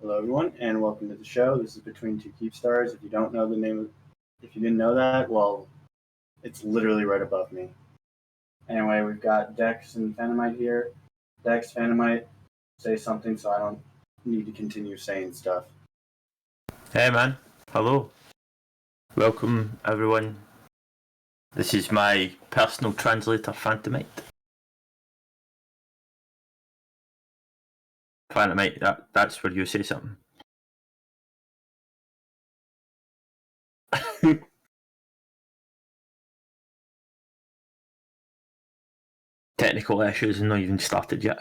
Hello, everyone, and welcome to the show. This is Between Two Keepstars. If you don't know the name of, if you didn't know that, well, it's literally right above me. Anyway, we've got Dex and Phantomite here. Dex, Phantomite, say something so I don't need to continue saying stuff. Hey man, hello. Welcome everyone. This is my personal translator, Phantomite. Phantomite, that's where you say something. Technical issues have not even started yet.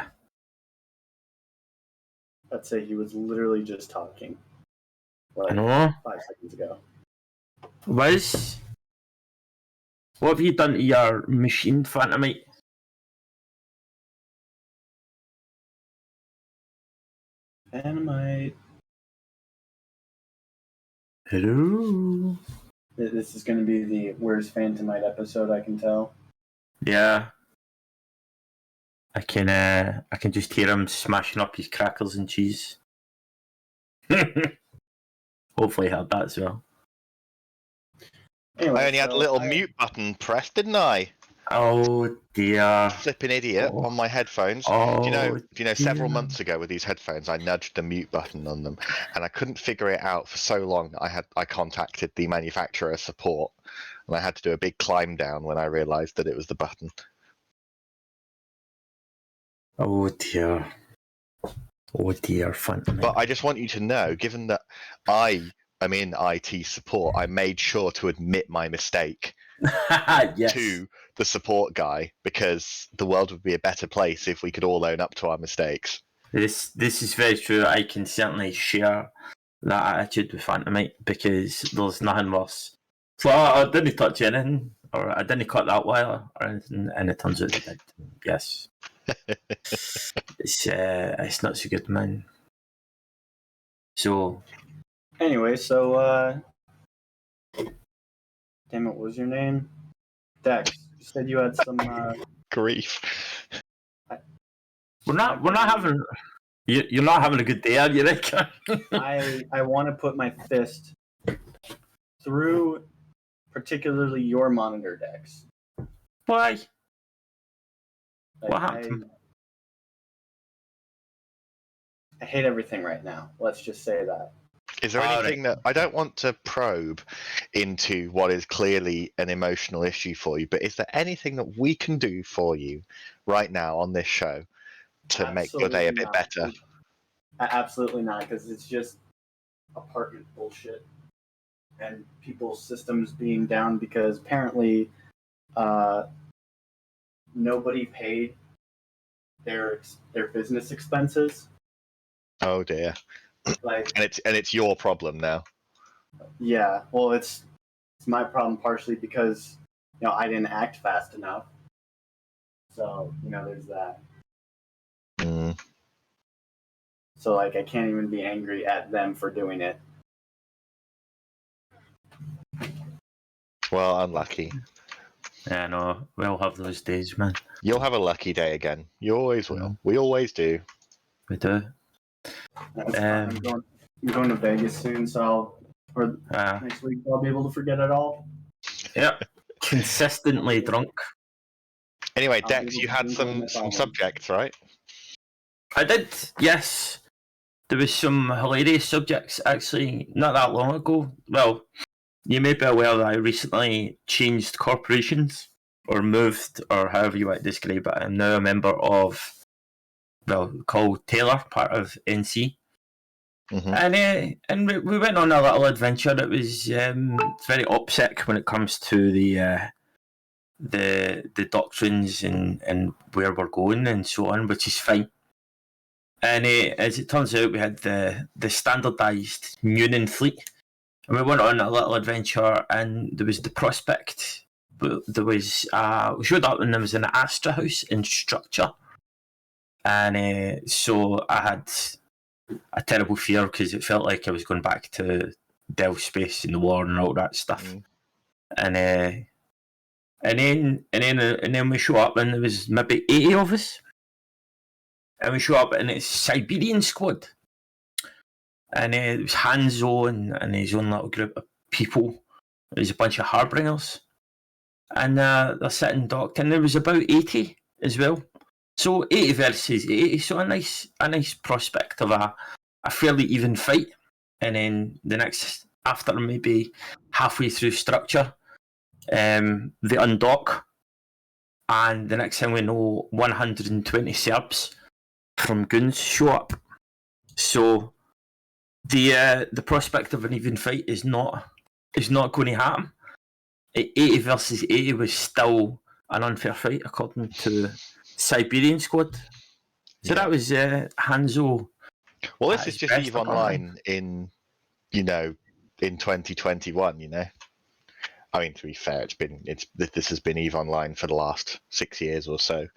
I'd say he was literally just talking. I know. 5 seconds ago. What have you done to your machine, Phantomite? Phantomite. Hello. This is going to be the Where's Phantomite episode, I can tell. Yeah. I can just hear him smashing up his crackers and cheese. Hopefully I heard that as well. Anyway, I only had a little mute button pressed, didn't I? Oh dear. Flipping idiot on my headphones. Oh, do you know, several months ago with these headphones, I nudged the mute button on them, and I couldn't figure it out for so long. I contacted the manufacturer support, and I had to do a big climb down when I realised that it was the button. Oh dear. Oh dear, Phantom. But I just want you to know, given that I am in IT support, I made sure to admit my mistake yes. to the support guy, because the world would be a better place if we could all own up to our mistakes. This is very true. I can certainly share that attitude with Phantomite, because there's nothing worse. So I didn't touch anything, or I didn't cut that wire or anything, and it turns out I did. Yes. It's not so good, man. So anyway, damn it, what was your name? Dex. You said you had some grief. We're not having. You're not having a good day, are you, Rick? I want to put my fist through, particularly your monitor, Dex. Why? What happened? I hate everything right now. Let's just say that. Is there anything that I don't want to probe into what is clearly an emotional issue for you, but is there anything that we can do for you right now on this show to make your day a bit better? Absolutely not, because it's just apartment bullshit and people's systems being down because apparently nobody paid their business expenses. Oh dear. And it's your problem now. Yeah, well, it's my problem partially because I didn't act fast enough. So there's that. Mm. So I can't even be angry at them for doing it. Well, unlucky. Yeah, no, we all have those days, man. You'll have a lucky day again. You always will. We always do. We do. I'm going to Vegas soon, so next week I'll be able to forget it all. Yep. Consistently drunk. Anyway, Dex, you had some subjects, right? I did, yes. There was some hilarious subjects, actually, not that long ago. Well, you may be aware that I recently changed corporations, or moved, or however you want to describe it. I'm now a member of, called Taylor, part of NC. Mm-hmm. And we went on a little adventure. It was very OPSEC when it comes to the doctrines and where we're going and so on, which is fine. And as it turns out, we had the standardised Munin fleet, and we went on a little adventure. And there was the prospect. There was we showed up, and there was an Astra house in structure, and so I had a terrible fear because it felt like I was going back to Delve space and the war and all that stuff. And then we show up, and there was maybe 80 of us. And we show up, and it's Siberian squad. and it was Hanzo and his own little group of people. It was a bunch of Harbingers, and they're sitting docked, and there was about 80 as well. So 80 versus 80, so a nice prospect of a fairly even fight. And then the next, after maybe halfway through structure, they undock, and the next thing we know, 120 Serbs from goons show up. So the prospect of an even fight is not going to happen. 80 versus 80 was still an unfair fight according to the Siberian squad. So that was Hanzo. Well, this is just EVE Online in 2021. I mean, to be fair, this has been EVE Online for the last 6 years or so.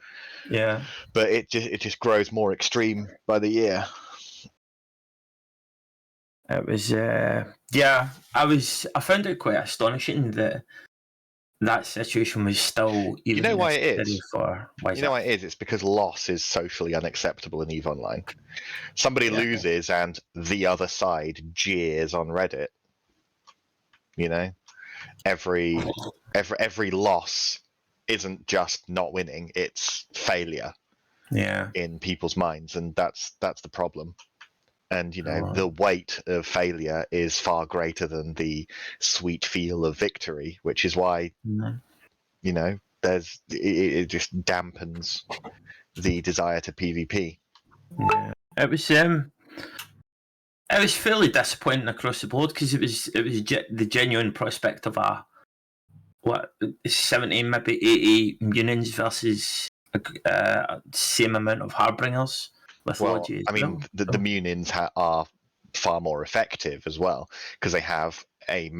Yeah, but it just grows more extreme by the year. It was I found it quite astonishing that situation was still even. You know why it is? You know why it is? It's because loss is socially unacceptable in EVE Online. Somebody loses and the other side jeers on Reddit. Every loss isn't just not winning; it's failure. Yeah. In people's minds, and that's the problem. And the weight of failure is far greater than the sweet feel of victory, which is why it just dampens the desire to PvP. Yeah, it was fairly disappointing across the board because it was the genuine prospect of a 70 maybe 80 Munions versus same amount of Harbingers with Logi. I mean, the Munions are far more effective as well because they have a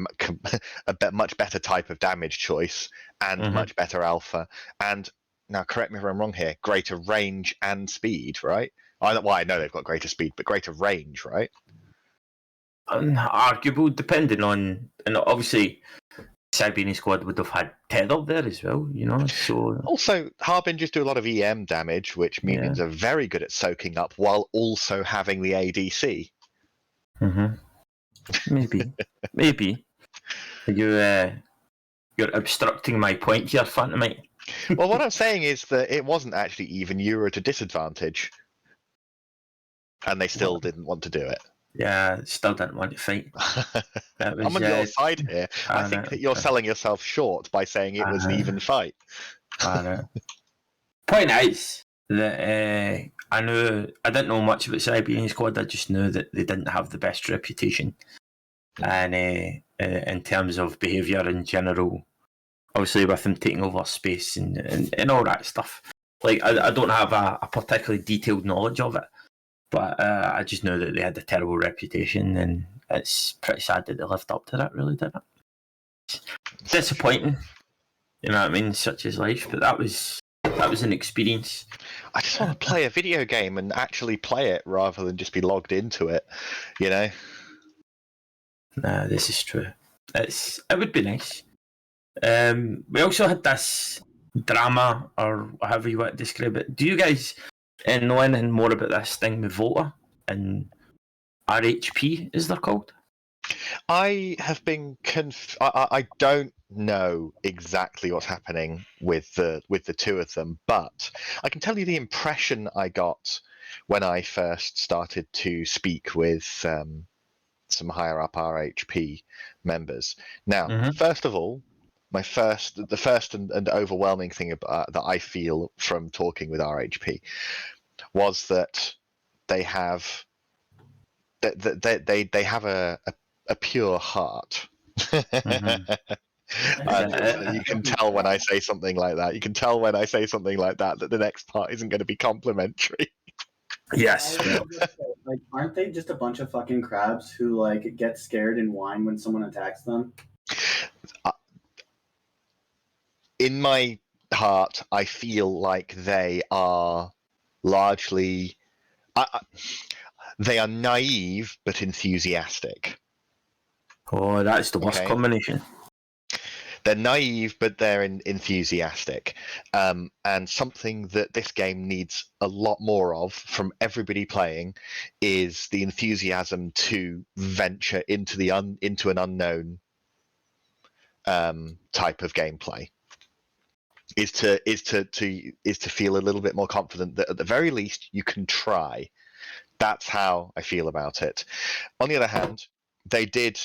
much better type of damage choice and much better alpha. And now, correct me if I'm wrong here, greater range and speed, right? I know they've got greater speed, but greater range, right? Arguable, depending on, and obviously Siberian squad would have had tether there as well, so also Harbingers do a lot of EM damage, which Munions are very good at soaking up while also having the ADC. Maybe you're obstructing my point here, Phantomite. Well, what I'm saying is that it wasn't actually even you were at a disadvantage, and they still didn't want to do it. Yeah, still didn't want to fight. I'm on your side here. I think that you're selling yourself short by saying it was an even fight. Point is that I didn't know much about Siberian squad. I just knew that they didn't have the best reputation, and in terms of behaviour in general, obviously with them taking over space and all that stuff. Like I don't have a particularly detailed knowledge of it. But I just know that they had a terrible reputation, and it's pretty sad that they lived up to that, really, didn't it? Disappointing, you know what I mean? Such is life, but that was an experience. I just want to play a video game and actually play it rather than just be logged into it, Nah, this is true. It would be nice. We also had this drama, or however you want to describe it. Do you guys know anything more about this thing with Volta and RHP, as they're called? I have been I don't know exactly what's happening with the two of them, but I can tell you the impression I got when I first started to speak with some higher up RHP members. Now, first of all, the first and overwhelming thing that I feel from talking with RHP was that they have they have a pure heart. And you can tell when I say something like that. You can tell when I say something like that the next part isn't going to be complimentary. Yes. Like, aren't they just a bunch of fucking crabs who get scared and whine when someone attacks them? In my heart, I feel like they are largely they are naive but enthusiastic. Oh, that's the worst combination. They're naive, but they're enthusiastic. And something that this game needs a lot more of from everybody playing is the enthusiasm to venture into into an unknown type of gameplay. Is to feel a little bit more confident that at the very least you can try. That's how I feel about it. On the other hand, they did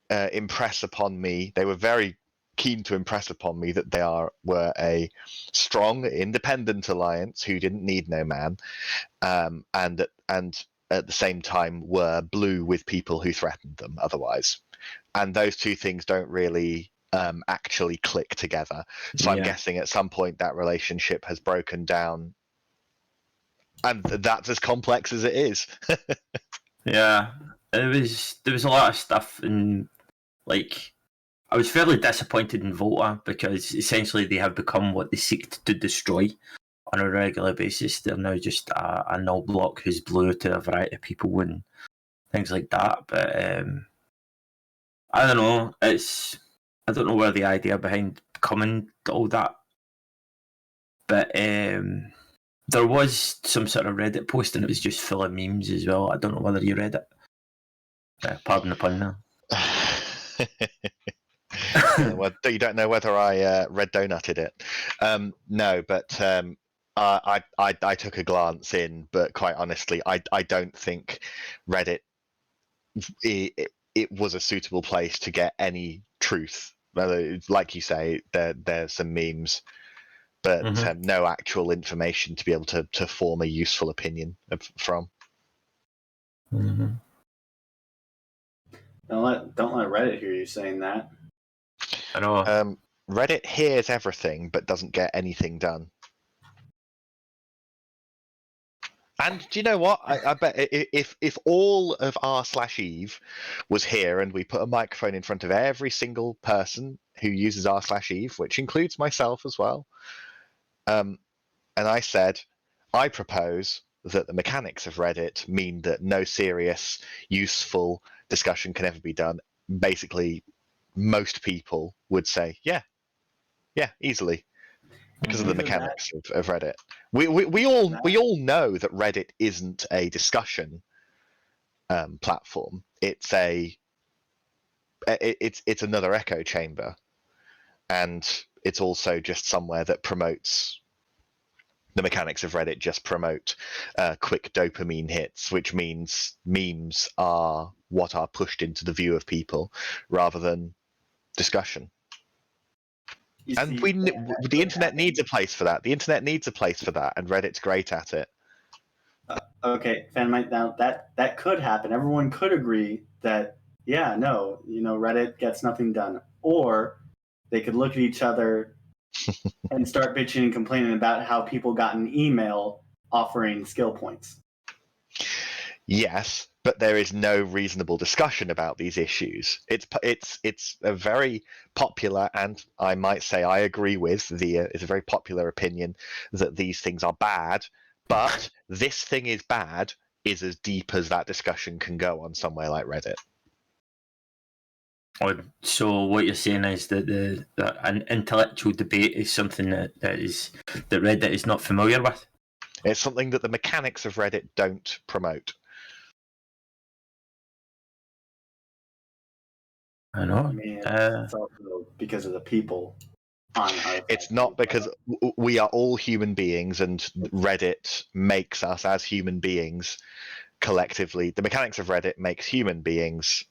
impress upon me. They were very keen to impress upon me that they were a strong, independent alliance who didn't need no man, and at the same time were blue with people who threatened them otherwise. And those two things don't really actually click together. So I'm guessing at some point that relationship has broken down, and that's as complex as it is. Yeah, there was a lot of stuff, and like I was fairly disappointed in Volta because essentially they have become what they seek to destroy on a regular basis. They're now just a null block who's blue to a variety of people and things like that. But I don't know. I don't know where the idea behind coming to all that. But there was some sort of Reddit post and it was just full of memes as well. I don't know whether you read it. Pardon the pun there. Well, you don't know whether I red donutted it. No, but I took a glance in, but quite honestly, I don't think Reddit it was a suitable place to get any truth. Like you say, there's some memes, but no actual information to be able to form a useful opinion from. Mm-hmm. Don't let Reddit hear you saying that. I know. Reddit hears everything but doesn't get anything done. And do you know what? I bet if all of r/Eve was here and we put a microphone in front of every single person who uses r/Eve, which includes myself as well, and I said, I propose that the mechanics of Reddit mean that no serious, useful discussion can ever be done. Basically, most people would say, yeah, easily. Because of the mechanics of Reddit. We all know that Reddit isn't a discussion platform. It's another echo chamber, and it's also just somewhere that promotes the mechanics of Reddit. Just promote quick dopamine hits, which means memes are what are pushed into the view of people rather than discussion. And the internet needs a place for that. The internet needs a place for that, and Reddit's great at it. Okay, Fanmite, now that could happen. Everyone could agree that, yeah, no, Reddit gets nothing done. Or they could look at each other and start bitching and complaining about how people got an email offering skill points. Yes, but there is no reasonable discussion about these issues. It's a very popular, and I might say I agree with it's a very popular opinion that these things are bad, but this thing is bad is as deep as that discussion can go on somewhere like Reddit. So what you're saying is that an intellectual debate is something that Reddit is not familiar with? It's something that the mechanics of Reddit don't promote. I know. I mean, it's also because of the people on our. It's not because we are all human beings, and Reddit makes us as human beings collectively. The mechanics of Reddit makes human beings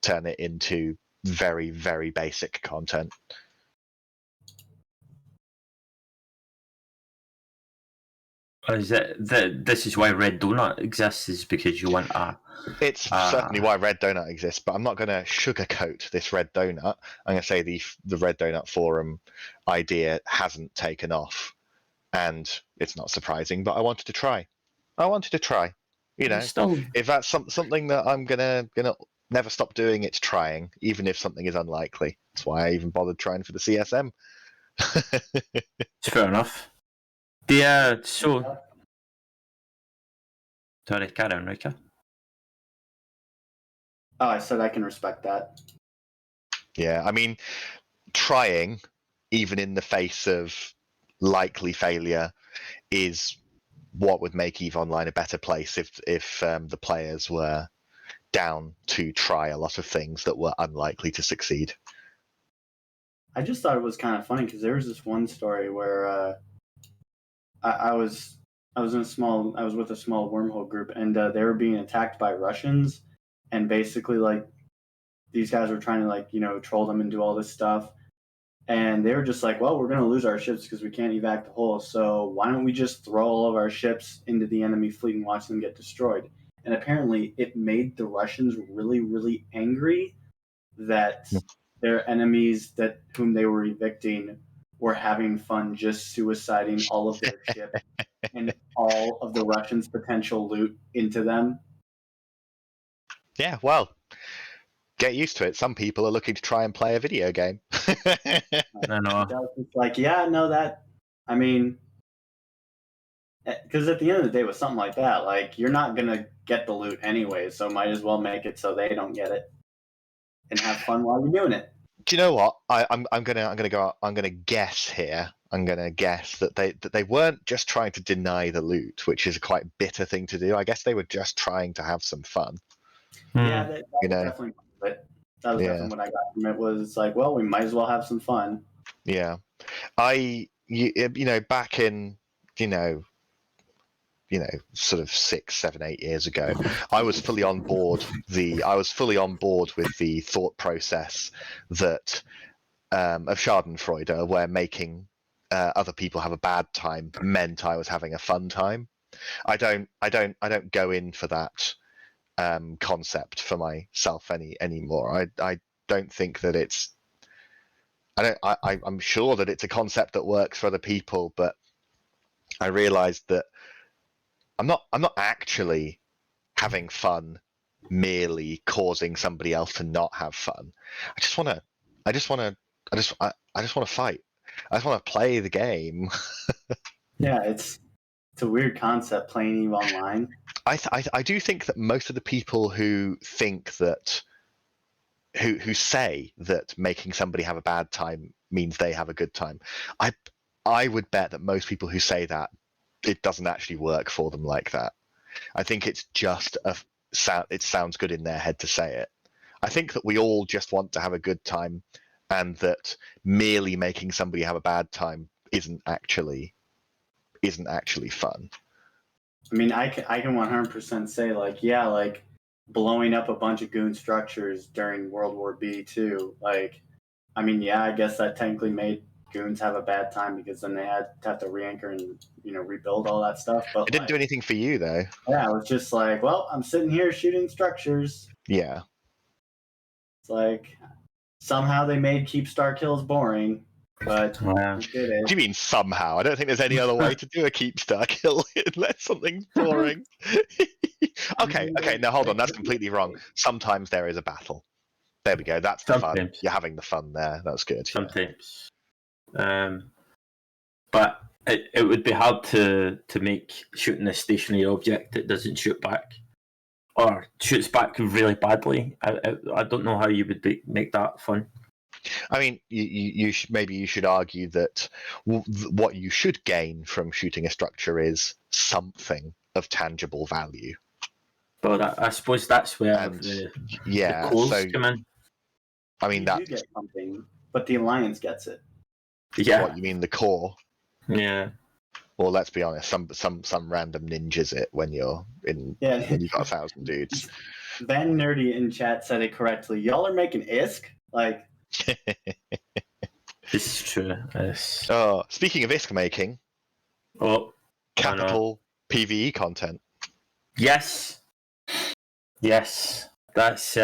turn it into very, very basic content. Is it that this is why Red Donut exists? Is because you want a? It's certainly why Red Donut exists, but I'm not going to sugarcoat this Red Donut. I'm going to say the Red Donut forum idea hasn't taken off, and it's not surprising. But I wanted to try. If that's something that I'm gonna never stop doing, it's trying, even if something is unlikely. That's why I even bothered trying for the CSM. It's fair enough. Sorry, carry on, Rika. Oh, I said I can respect that. Yeah, I mean, trying, even in the face of likely failure, is what would make EVE Online a better place if the players were down to try a lot of things that were unlikely to succeed. I just thought it was kind of funny because there was this one story where I was with a small wormhole group, and they were being attacked by Russians, and basically like these guys were trying to like troll them and do all this stuff, and they were just like, well, we're going to lose our ships because we can't evac the hull, so why don't we just throw all of our ships into the enemy fleet and watch them get destroyed? And apparently it made the Russians really, really angry that their enemies whom they were evicting were having fun just suiciding all of their ships and all of the Russians' potential loot into them. Yeah, well, get used to it. Some people are looking to try and play a video game. I know. It's like, yeah, no, that, I mean, because at the end of the day, with something like that, like you're not gonna get the loot anyway, so might as well make it so they don't get it and have fun while you're doing it. Do you know what? I'm gonna guess here. I'm gonna guess that they weren't just trying to deny the loot, which is a quite bitter thing to do. I guess they were just trying to have some fun. Yeah, that was definitely it. That was definitely what I got from it. Was like, well, we might as well have some fun. Yeah, back in sort of 6, 7, 8 years ago, I was fully on board with the thought process that of Schadenfreude, where making other people have a bad time meant I was having a fun time. I don't go in for that concept for myself anymore. I don't think that it's. I'm sure that it's a concept that works for other people, but I realised that I'm not actually having fun, merely causing somebody else to not have fun. I just want to fight. I just want to play the game. Yeah, it's a weird concept playing EVE Online. I do think that most of the people who think that who say that making somebody have a bad time means they have a good time, I would bet that most people who say that, it doesn't actually work for them like that. I think it's just it sounds good in their head to say it. I think that we all just want to have a good time, and that merely making somebody have a bad time isn't actually fun. I mean, I can 100% say like, yeah, like blowing up a bunch of goon structures during World War B too. Like, I mean, yeah, I guess that technically made goons have a bad time because then they had to have to re-anchor and rebuild all that stuff. But It didn't do anything for you though. Yeah, it was just like, well, I'm sitting here shooting structures. Yeah. It's like somehow they made Keepstar kills boring, but we did it. What do you mean somehow? I don't think there's any other way to do a Keepstar kill unless something's boring. Okay, now hold on, that's completely wrong. Sometimes there is a battle. There we go, that's the fun. You're having the fun there, that's good. Sometimes. But it would be hard to make shooting a stationary object that doesn't shoot back, or shoots back really badly. I don't know how you would make that fun. I mean, you should argue that what you should gain from shooting a structure is something of tangible value. But I suppose that's where the cores come in. I mean, you do get something, but the Alliance gets it. Yeah. What, you mean the core? Yeah. Well, let's be honest. Some random ninjas it when you're in. Yeah. When you've got 1,000 dudes. Van Nerdy in chat said it correctly. Y'all are making ISK? Like. This is true. Yes. Oh, speaking of ISK making. Oh. Capital PvE content. Yes. That's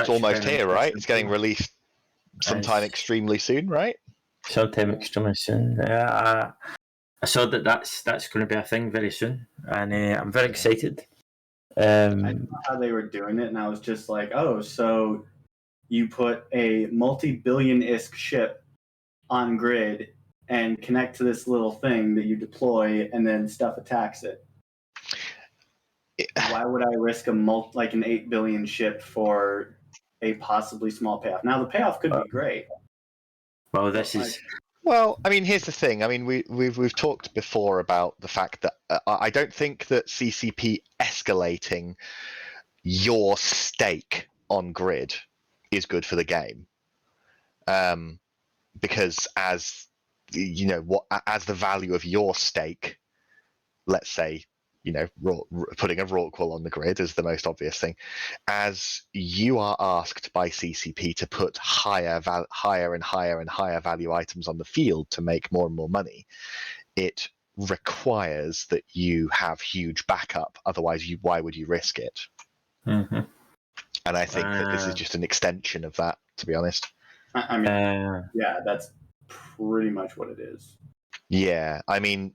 almost here, right? It's getting released sometime extremely soon, right? Sometime extremely soon. Yeah, I saw that's going to be a thing very soon, and I'm very excited. I know how they were doing it, and I was just like, oh, so you put a multi-billion ISK ship on grid and connect to this little thing that you deploy, and then stuff attacks it. Why would I risk an 8 billion ship for a possibly small payoff? Now the payoff could be great. Well, this is Well, I mean, here's the thing. I mean, we've talked before about the fact that I don't think that CCP escalating your stake on grid is good for the game, because as you know, as the value of your stake, let's say, putting a Rorqual on the grid is the most obvious thing. As you are asked by CCP to put higher and higher value items on the field to make more and more money, it requires that you have huge backup. Otherwise, why would you risk it? Mhm. And I think that this is just an extension of that, to be honest. I mean, yeah, that's pretty much what it is. Yeah, I mean,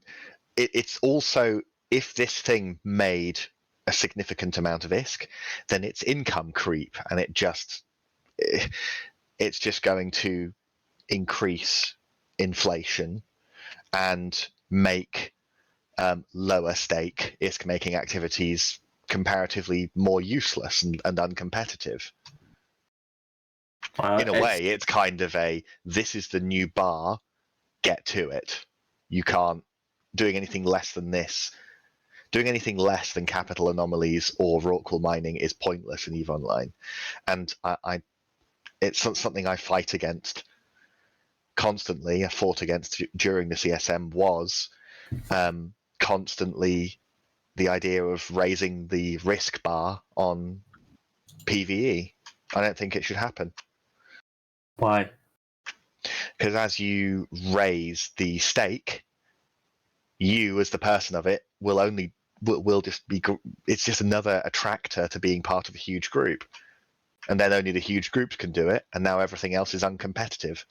it's also, if this thing made a significant amount of ISK, then it's income creep, and it's just going to increase inflation and make lower stake ISK making activities comparatively more useless and uncompetitive. In a way, it's kind of this is the new bar, get to it. You can't doing anything less than this. Doing anything less than capital anomalies or Rorqual mining is pointless in EVE Online, and it's something I fight against constantly. I fought against during the CSM was constantly the idea of raising the risk bar on PvE. I don't think it should happen. Why? Because as you raise the stake, you as the person of it will just be. It's just another attractor to being part of a huge group, and then only the huge groups can do it, and now everything else is uncompetitive.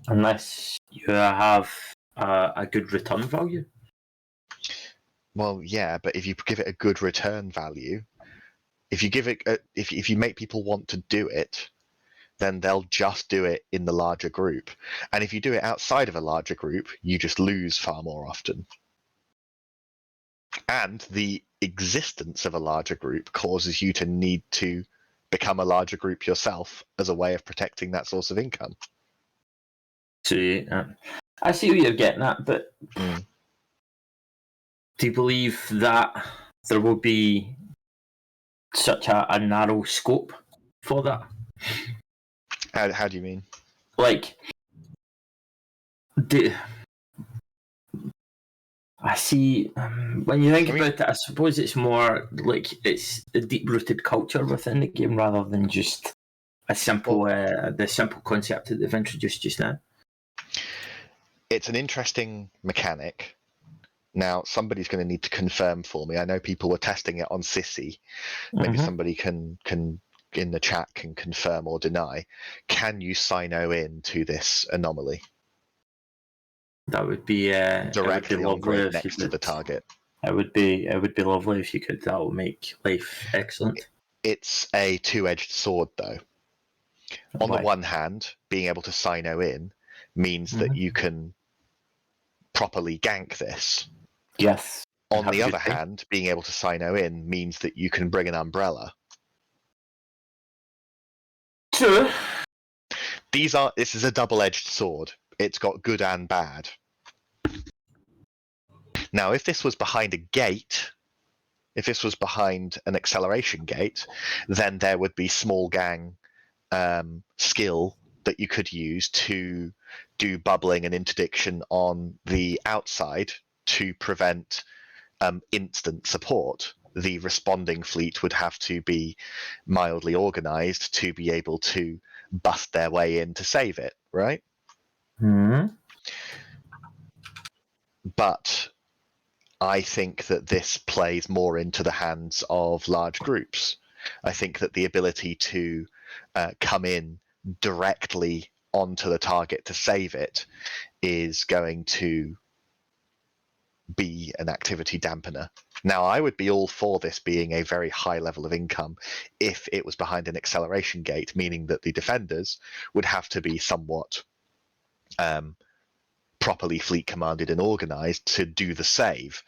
Unless you have a good return value. Well, yeah, but if you give it a good return value, if you give it, if you make people want to do it, then they'll just do it in the larger group. And if you do it outside of a larger group, you just lose far more often. And the existence of a larger group causes you to need to become a larger group yourself as a way of protecting that source of income. So I see what you're getting at, but do you believe that there will be such a narrow scope for that? How do you mean? Like, I see. When you think about it, I suppose it's more like it's a deep-rooted culture within the game rather than just a simple, the simple concept that they've introduced just now. It's an interesting mechanic. Now, somebody's going to need to confirm for me. I know people were testing it on Sissy. Maybe somebody can in the chat can confirm or deny. Can you Sino in to this anomaly? That would be directly on grid next to the target. It would be lovely if you could. That would make life excellent. It's a two-edged sword, though. On the one hand, being able to Sino in means that you can properly gank this. Yes. On the other hand, being able to Sino in means that you can bring an umbrella. True. This is a double-edged sword. It's got good and bad. Now, if this was behind a gate, if this was behind an acceleration gate, then there would be small gang skill that you could use to do bubbling and interdiction on the outside to prevent instant support. The responding fleet would have to be mildly organized to be able to bust their way in to save it, right? But I think that this plays more into the hands of large groups. I think that the ability to come in directly onto the target to save it is going to be an activity dampener. Now, I would be all for this being a very high level of income if it was behind an acceleration gate, meaning that the defenders would have to be somewhat properly fleet commanded and organized to do the save.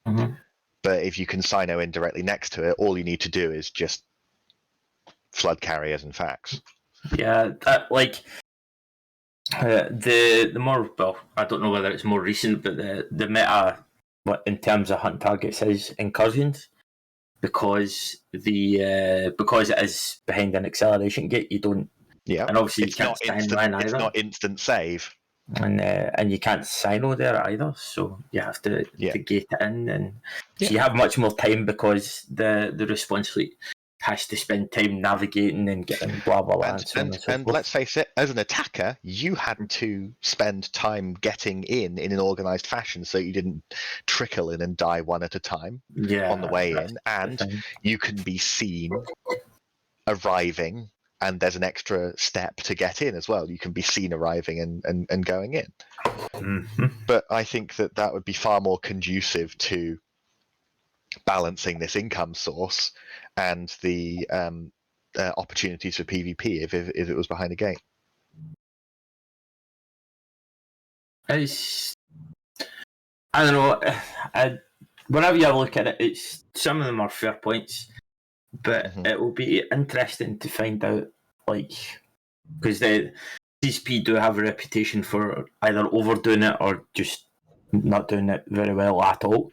But if you can Sino in directly next to it, all you need to do is just flood carriers and facts. Yeah, the more, well, I don't know whether it's more recent, but the meta, in terms of hunting targets, is incursions, because because it is behind an acceleration gate. You don't, Yeah, and obviously it's you can't not sign instant. mine It's either, not instant save. and you can't sino there either. So you have to gate it in, and so you have much more time because the response fleet has to spend time navigating and getting blah blah blah and so on and so forth. Let's face it, as an attacker, you had to spend time getting in an organised fashion, so you didn't trickle in and die one at a time on the way in, and you can be seen arriving, and there's an extra step to get in as well. You can be seen arriving and going in. Mm-hmm. But I think that would be far more conducive to balancing this income source and the opportunities for PvP if it was behind a gate. I don't know. Whenever you look at it, it's some of them are fair points, but it will be interesting to find out, because the CSP do have a reputation for either overdoing it or just not doing it very well at all.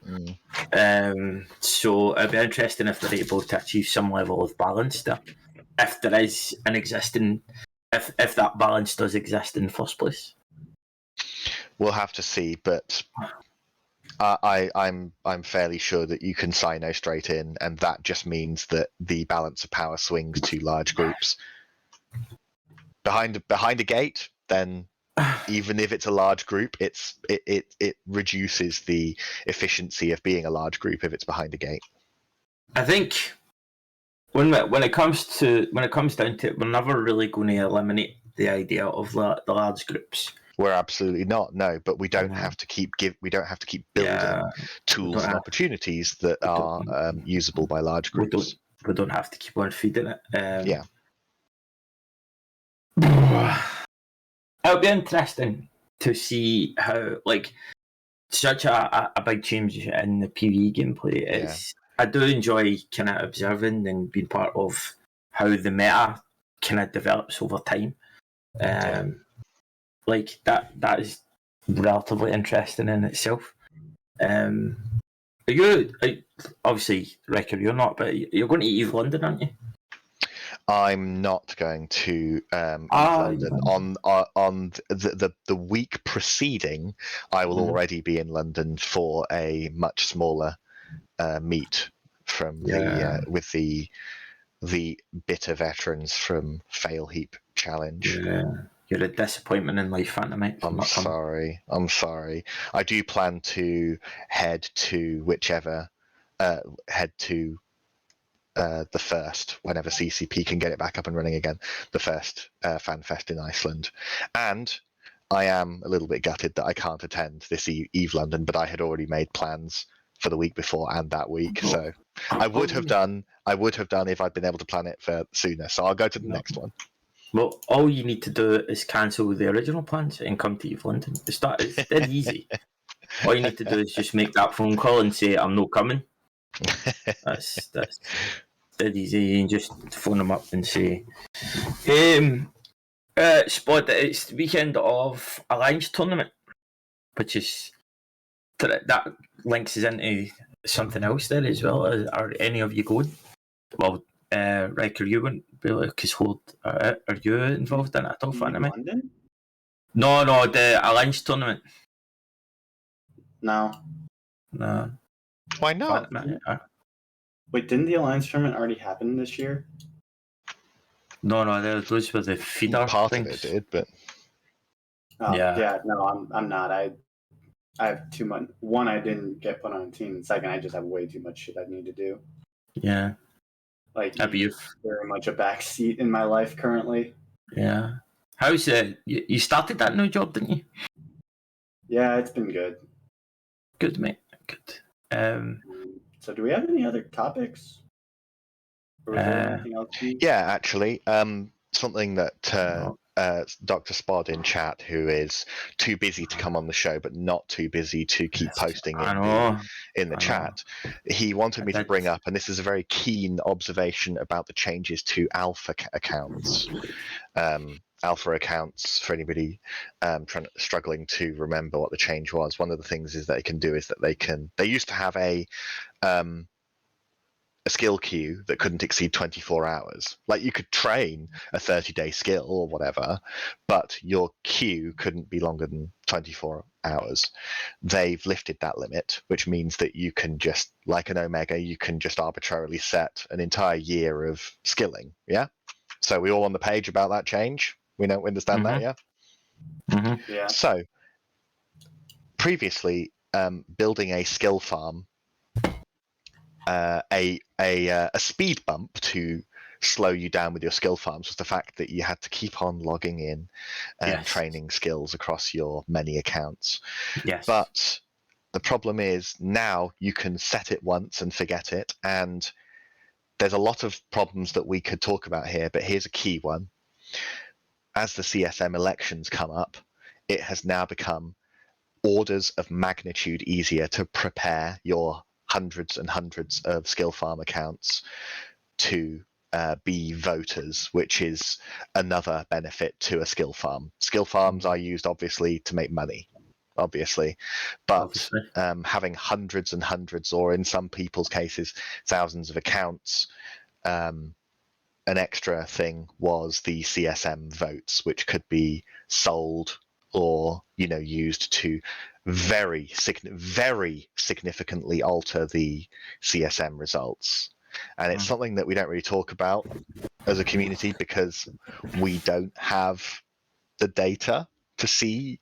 So it'd be interesting if they're able to achieve some level of balance there, if there is an existing, if that balance does exist in the first place. We'll have to see, but I'm fairly sure that you can sino straight in, and that just means that the balance of power swings to large groups. Behind a gate, then even if it's a large group, it reduces the efficiency of being a large group if it's behind a gate. I think when it comes down to it, we're never really going to eliminate the idea of the large groups. We're absolutely not, no. But we don't have to keep building tools and opportunities that are usable by large groups. We don't have to keep on feeding it. It'll be interesting to see how, such a big change in the PvE gameplay is. I do enjoy kind of observing and being part of how the meta kind of develops over time. That is relatively interesting in itself. Obviously, Riker, you're not, but you're going to Eve London, aren't you? I'm not going to London. On the week preceding, I will already be in London for a much smaller meet from with the bitter veterans from Fail Heap Challenge. Yeah. You're a disappointment in life, Phantom, mate. I'm sorry. I do plan to head to the first, whenever CCP can get it back up and running again, the first fan fest in Iceland. And I am a little bit gutted that I can't attend this Eve London, but I had already made plans for the week before and that week. So I would have done if I'd been able to plan it for sooner. So I'll go to the next one. Well, all you need to do is cancel the original plans and come to Eve London. It's dead easy. All you need to do is just make that phone call and say, I'm not coming. That's dead easy. And just phone them up and say, Spot, it's the weekend of Alliance Tournament, which is, that links us into something else there as well. Are any of you going? Well, Riker, you wouldn't be like, because are you involved in it at all, Phantom? London? No, the Alliance Tournament. No. Why not? Wait, didn't the Alliance tournament already happen this year? No, those were the feeder Part things. of it did, but no, I'm not. I have too much. One, I didn't get put on a team. Second, I just have way too much shit I need to do. Yeah. Very much a backseat in my life currently. Yeah. How's you started that new job, didn't you? Yeah, it's been good. Good, mate. Good. So do we have any other topics? Or was there anything else? Yeah, actually, something that Dr. Spod in chat, who is too busy to come on the show, but not too busy to keep posting in the chat. He wanted me to bring up, and this is a very keen observation about the changes to alpha accounts. Alpha accounts, for anybody struggling to remember what the change was, one of the things is that they can do is that they used to have a skill queue that couldn't exceed 24 hours. Like, you could train a 30-day skill or whatever, but your queue couldn't be longer than 24 hours. They've lifted that limit, which means that you can just, like an Omega, you can just arbitrarily set an entire year of skilling. Yeah. So we all on the page about that change? We understand that, yeah? Mm-hmm. Yeah. So previously, building a skill farm, a speed bump to slow you down with your skill farms was the fact that you had to keep on logging in and training skills across your many accounts. Yes. But the problem is now you can set it once and forget it, and there's a lot of problems that we could talk about here, but here's a key one. As the CSM elections come up, it has now become orders of magnitude easier to prepare your hundreds and hundreds of skill farm accounts to be voters, which is another benefit to a skill farm. Skill farms are used obviously to make money, obviously, but having hundreds and hundreds, or in some people's cases thousands of accounts, an extra thing was the CSM votes, which could be sold or used to very significantly alter the CSM results. And it's something that we don't really talk about as a community because we don't have the data to see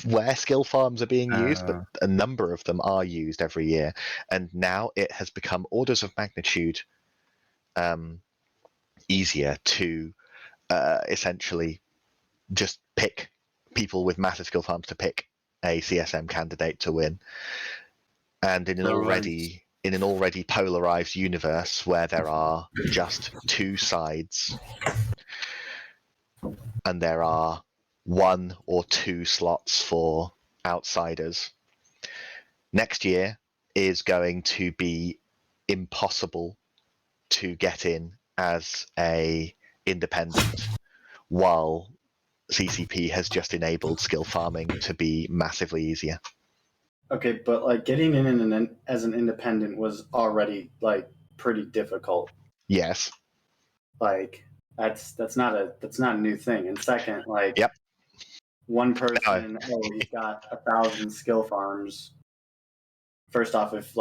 where skill farms are being used, but a number of them are used every year. And now it has become orders of magnitude easier to essentially just pick people with massive skill farms to pick a CSM candidate to win. And in an already polarized universe where there are just two sides and there are 1 or 2 slots for outsiders, next year is going to be impossible to get in as a independent, while CCP has just enabled skill farming to be massively easier. Okay, but like getting in as an independent was already like pretty difficult. Yes. Like that's not a new thing. And second, like one person, he's got 1,000 skill farms. First off, if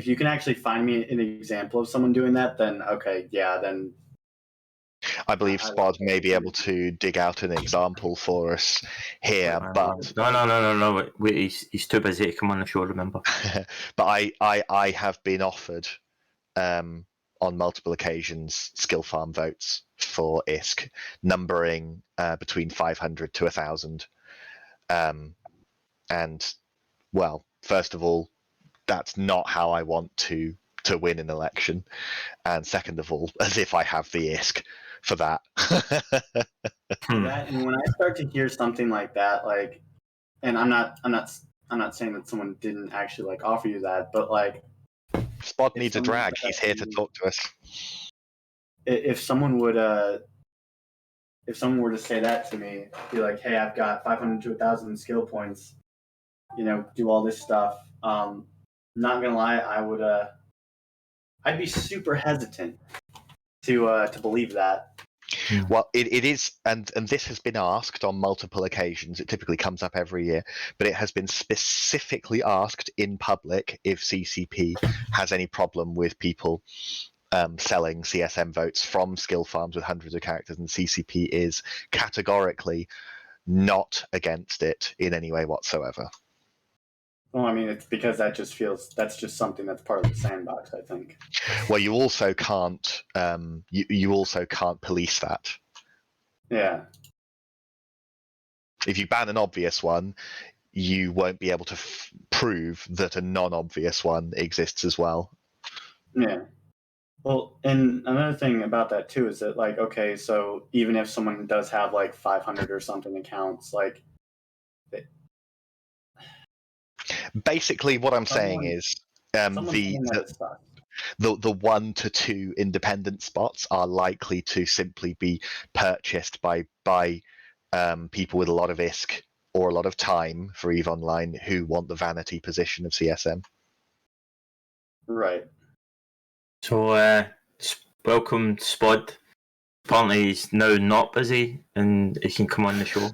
you can actually find me an example of someone doing that, then okay, yeah, then I believe Spod may be able to dig out an example for us here, but no. Wait, he's too busy to come on the show. Remember, but I have been offered on multiple occasions skill farm votes for ISK, numbering between 500 to 1,000, and well, first of all, that's not how I want to win an election, and second of all, as if I have the ISK for that. That, and when I start to hear something like that, like, and I'm not saying that someone didn't actually like offer you that, but like, Spod needs a drag. He's here to talk to us. If someone were to say that to me, be like, hey, I've got 500 to 1,000 skill points, do all this stuff. Not gonna lie, I'd be super hesitant to believe that. Well, it is, and this has been asked on multiple occasions. It typically comes up every year, but it has been specifically asked in public if CCP has any problem with people selling CSM votes from skill farms with hundreds of characters, and CCP is categorically not against it in any way whatsoever. Well, I mean, it's because that's just something that's part of the sandbox, I think. Well, you also can't you also can't police that. Yeah. If you ban an obvious one, you won't be able to prove that a non-obvious one exists as well. Yeah. Well, and another thing about that too is that, like, okay, so even if someone does have like 500 or something accounts, like, Basically, what I'm saying someone, is someone's saying that it's sus. the 1 to 2 independent spots are likely to simply be purchased by people with a lot of ISK or a lot of time for EVE Online who want the vanity position of CSM. Right. So, welcome, Spud. Apparently, he's now not busy and he can come on the show.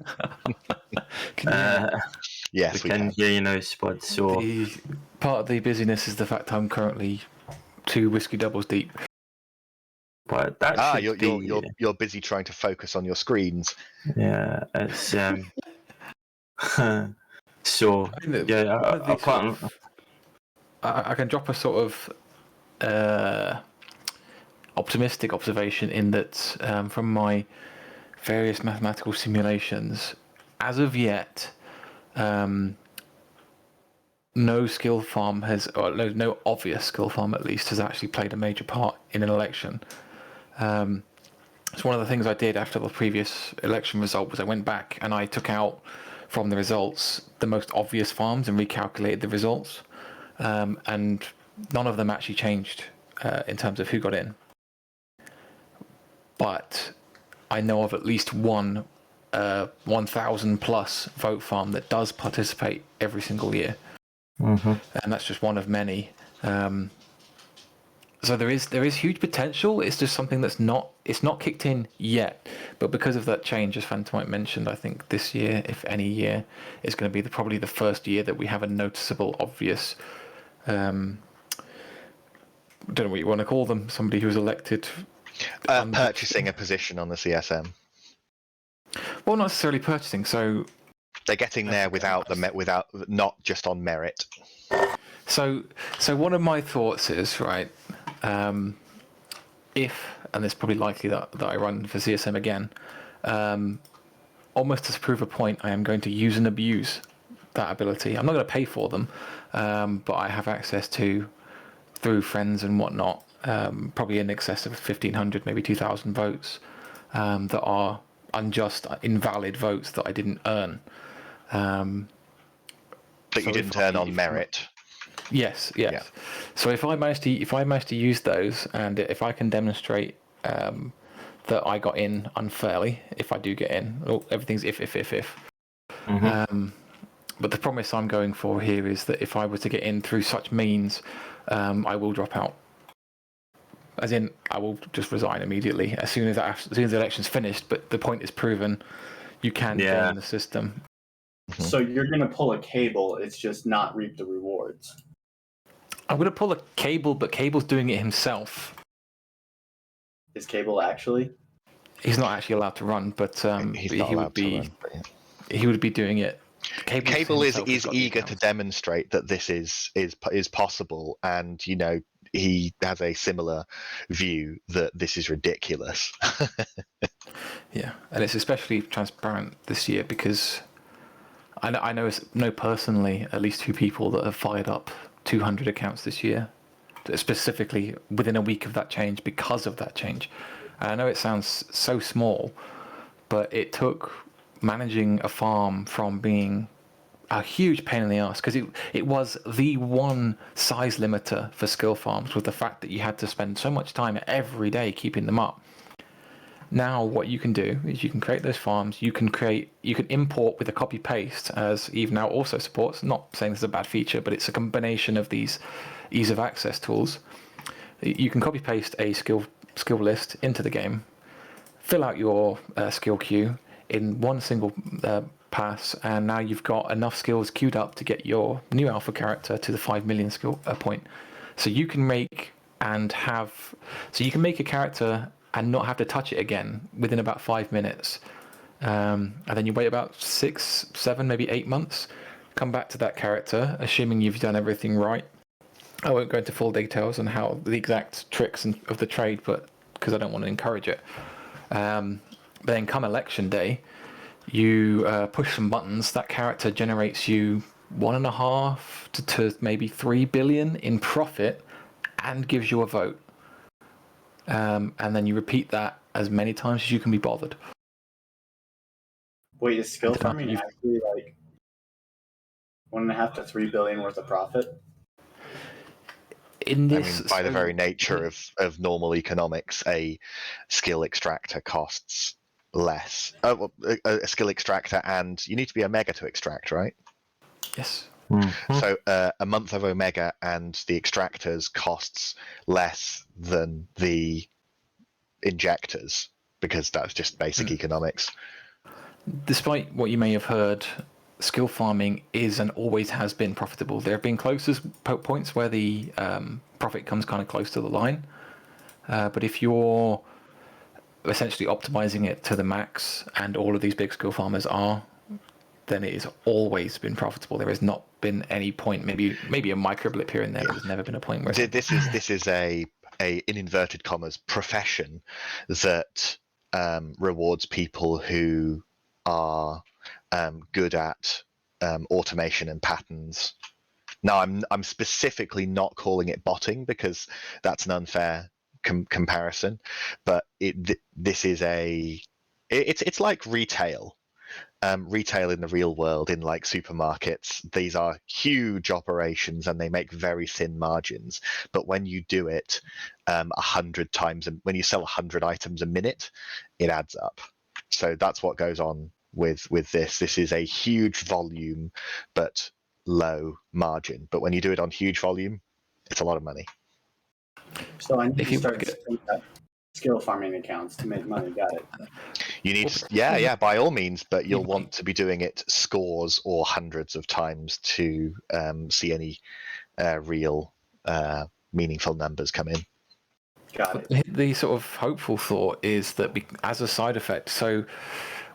Yes, we can hear you now, Spud. So, Part of the busyness is the fact I'm currently 2 whiskey doubles deep. but that should you're busy trying to focus on your screens. Yeah, it's so yeah. I can drop a sort of optimistic observation in that from my various mathematical simulations, as of yet, no skill farm has, or no obvious skill farm at least, has actually played a major part in an election. It's one of the things I did after the previous election result was I went back and I took out from the results the most obvious farms and recalculated the results, and none of them actually changed in terms of who got in. But I know of at least one 1,000 plus vote farm that does participate every single year, and that's just one of many. So there is huge potential. It's just something that's not kicked in yet. But because of that change, as Phantomite mentioned, I think this year, if any year, is going to be probably the first year that we have a noticeable, obvious. Don't know what you want to call them. Somebody who's elected. Purchasing a position on the CSM. Well, not necessarily purchasing. So they're getting there without not just on merit. So one of my thoughts is, right, if, and it's probably likely that I run for CSM again, almost to prove a point, I am going to use and abuse that ability. I'm not going to pay for them, but I have access to, through friends and whatnot, probably in excess of 1,500, maybe 2,000 votes that are unjust, invalid votes that I didn't earn. That you didn't earn on merit. Yes. Yeah. So if I manage to use those, and if I can demonstrate that I got in unfairly, if I do get in, everything's if. But the promise I'm going for here is that if I were to get in through such means, I will drop out. As in, I will just resign immediately as soon as the election's finished. But the point is proven. You can gain the system. So you're going to pull a Cable. It's just not reap the rewards. I'm going to pull a Cable, but Cable's doing it himself. Is Cable actually? He's not actually allowed to run, but he would be doing it. Cable is eager to demonstrate that this is possible, and he has a similar view that this is ridiculous. Yeah, and it's especially transparent this year because I know personally at least 2 people that have fired up 200 accounts this year, specifically within a week of that change because of that change. And I know it sounds so small, but it took managing a farm from being a huge pain in the ass, because it was the one size limiter for skill farms, with the fact that you had to spend so much time every day keeping them up. Now what you can do is you can create those farms, you can import with a copy paste, as EVE now also supports. Not saying this is a bad feature, but it's a combination of these ease of access tools. You can copy paste a skill list into the game, fill out your skill queue in one single pass, and now you've got enough skills queued up to get your new alpha character to the 5 million skill point. So you can make a character and not have to touch it again within about 5 minutes. And then you wait about 6, 7, maybe 8 months, come back to that character, assuming you've done everything right. I won't go into full details on how the exact tricks of the trade, but because I don't want to encourage it. But then come election day, you push some buttons, that character generates you 1.5 to maybe 3 billion in profit and gives you a vote. and then you repeat that as many times as you can be bothered. Wait, is skill The fact farming that you've- actually like 1.5 to 3 billion worth of profit? In I this, mean, by the so- very nature of normal economics, a skill extractor costs less. A skill extractor, and you need to be Omega to extract, right? yes. So a month of Omega and the extractors costs less than the injectors, because that's just basic economics. Despite what you may have heard, skill farming is and always has been profitable. There have been points where the profit comes kind of close to the line, but if you're essentially optimizing it to the max, and all of these big skill farmers are, then it has always been profitable. There has not been any point, maybe a micro blip here and there, but there's never been a point where This is a in inverted commas profession that rewards people who are good at automation and patterns. Now, I'm specifically not calling it botting because that's an unfair comparison, but this is it's like retail. Retail in the real world, in like supermarkets, these are huge operations and they make very thin margins. But when you do it 100 times, and when you sell 100 items a minute, it adds up. So that's what goes on with this. This is a huge volume, but low margin. But when you do it on huge volume, it's a lot of money. So I need If to you start look at- setting up skill farming accounts to make money. Got it. You need, by all means, but you'll want to be doing it scores or hundreds of times to see any real meaningful numbers come in. Got it. The sort of hopeful thought is that as a side effect, so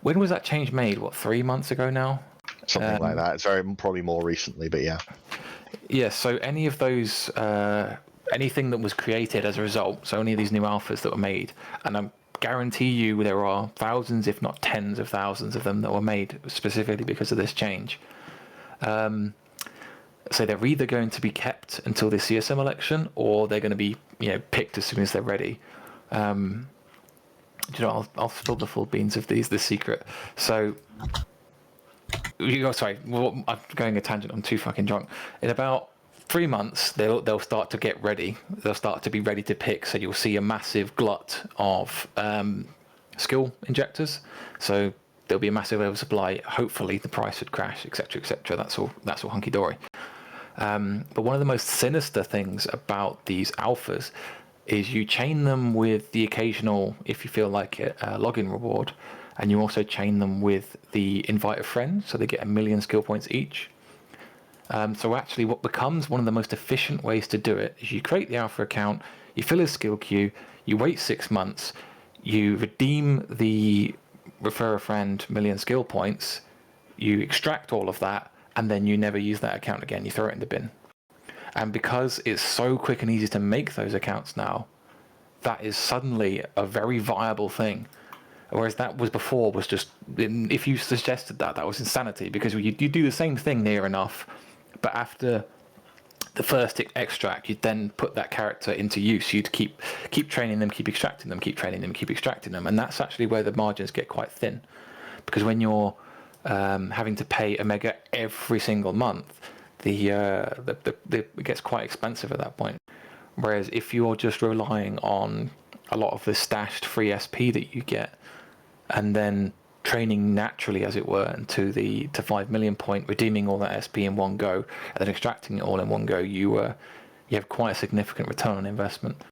when was that change made? What, 3 months ago now? Something like that. It's probably more recently, but yeah. Yeah, so any of those, anything that was created as a result, so any of these new alphas that were made, and I guarantee you there are thousands, if not tens of thousands of them that were made specifically because of this change. So they're either going to be kept until the CSM election, or they're going to be, picked as soon as they're ready. I'll spill the full beans of this secret. So, sorry, I'm going a tangent. I'm too fucking drunk. In about 3 months, they'll start to get ready. They'll start to be ready to pick. So you'll see a massive glut of skill injectors. So there'll be a massive oversupply. Hopefully, the price would crash, etc., etc. That's all hunky dory. But one of the most sinister things about these alphas is you chain them with the occasional, if you feel like it, login reward, and you also chain them with the invite a friend, so they get 1 million skill points each. So actually what becomes one of the most efficient ways to do it is you create the alpha account, you fill a skill queue, you wait 6 months, you redeem the refer a friend 1 million skill points, you extract all of that, and then you never use that account again. You throw it in the bin. And because it's so quick and easy to make those accounts now, that is suddenly a very viable thing. Whereas that was before was just, if you suggested that was insanity, because you do the same thing near enough, but after the first extract, you'd then put that character into use. You'd keep training them, keep extracting them, keep training them, keep extracting them. And that's actually where the margins get quite thin. Because when you're having to pay Omega every single month, it gets quite expensive at that point. Whereas if you're just relying on a lot of the stashed free SP that you get, and then training naturally, as it were, to 5 million point, redeeming all that SP in one go, and then extracting it all in one go, you have quite a significant return on investment.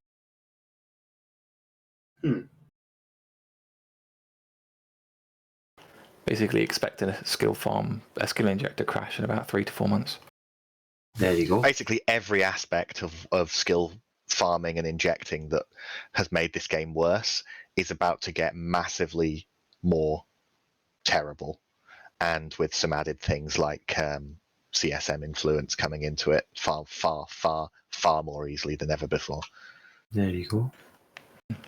Basically expecting a skill injector crash in about 3 to 4 months. There you go. Basically, every aspect of skill farming and injecting that has made this game worse is about to get massively more terrible, and with some added things like CSM influence coming into it far more easily than ever before. There you go.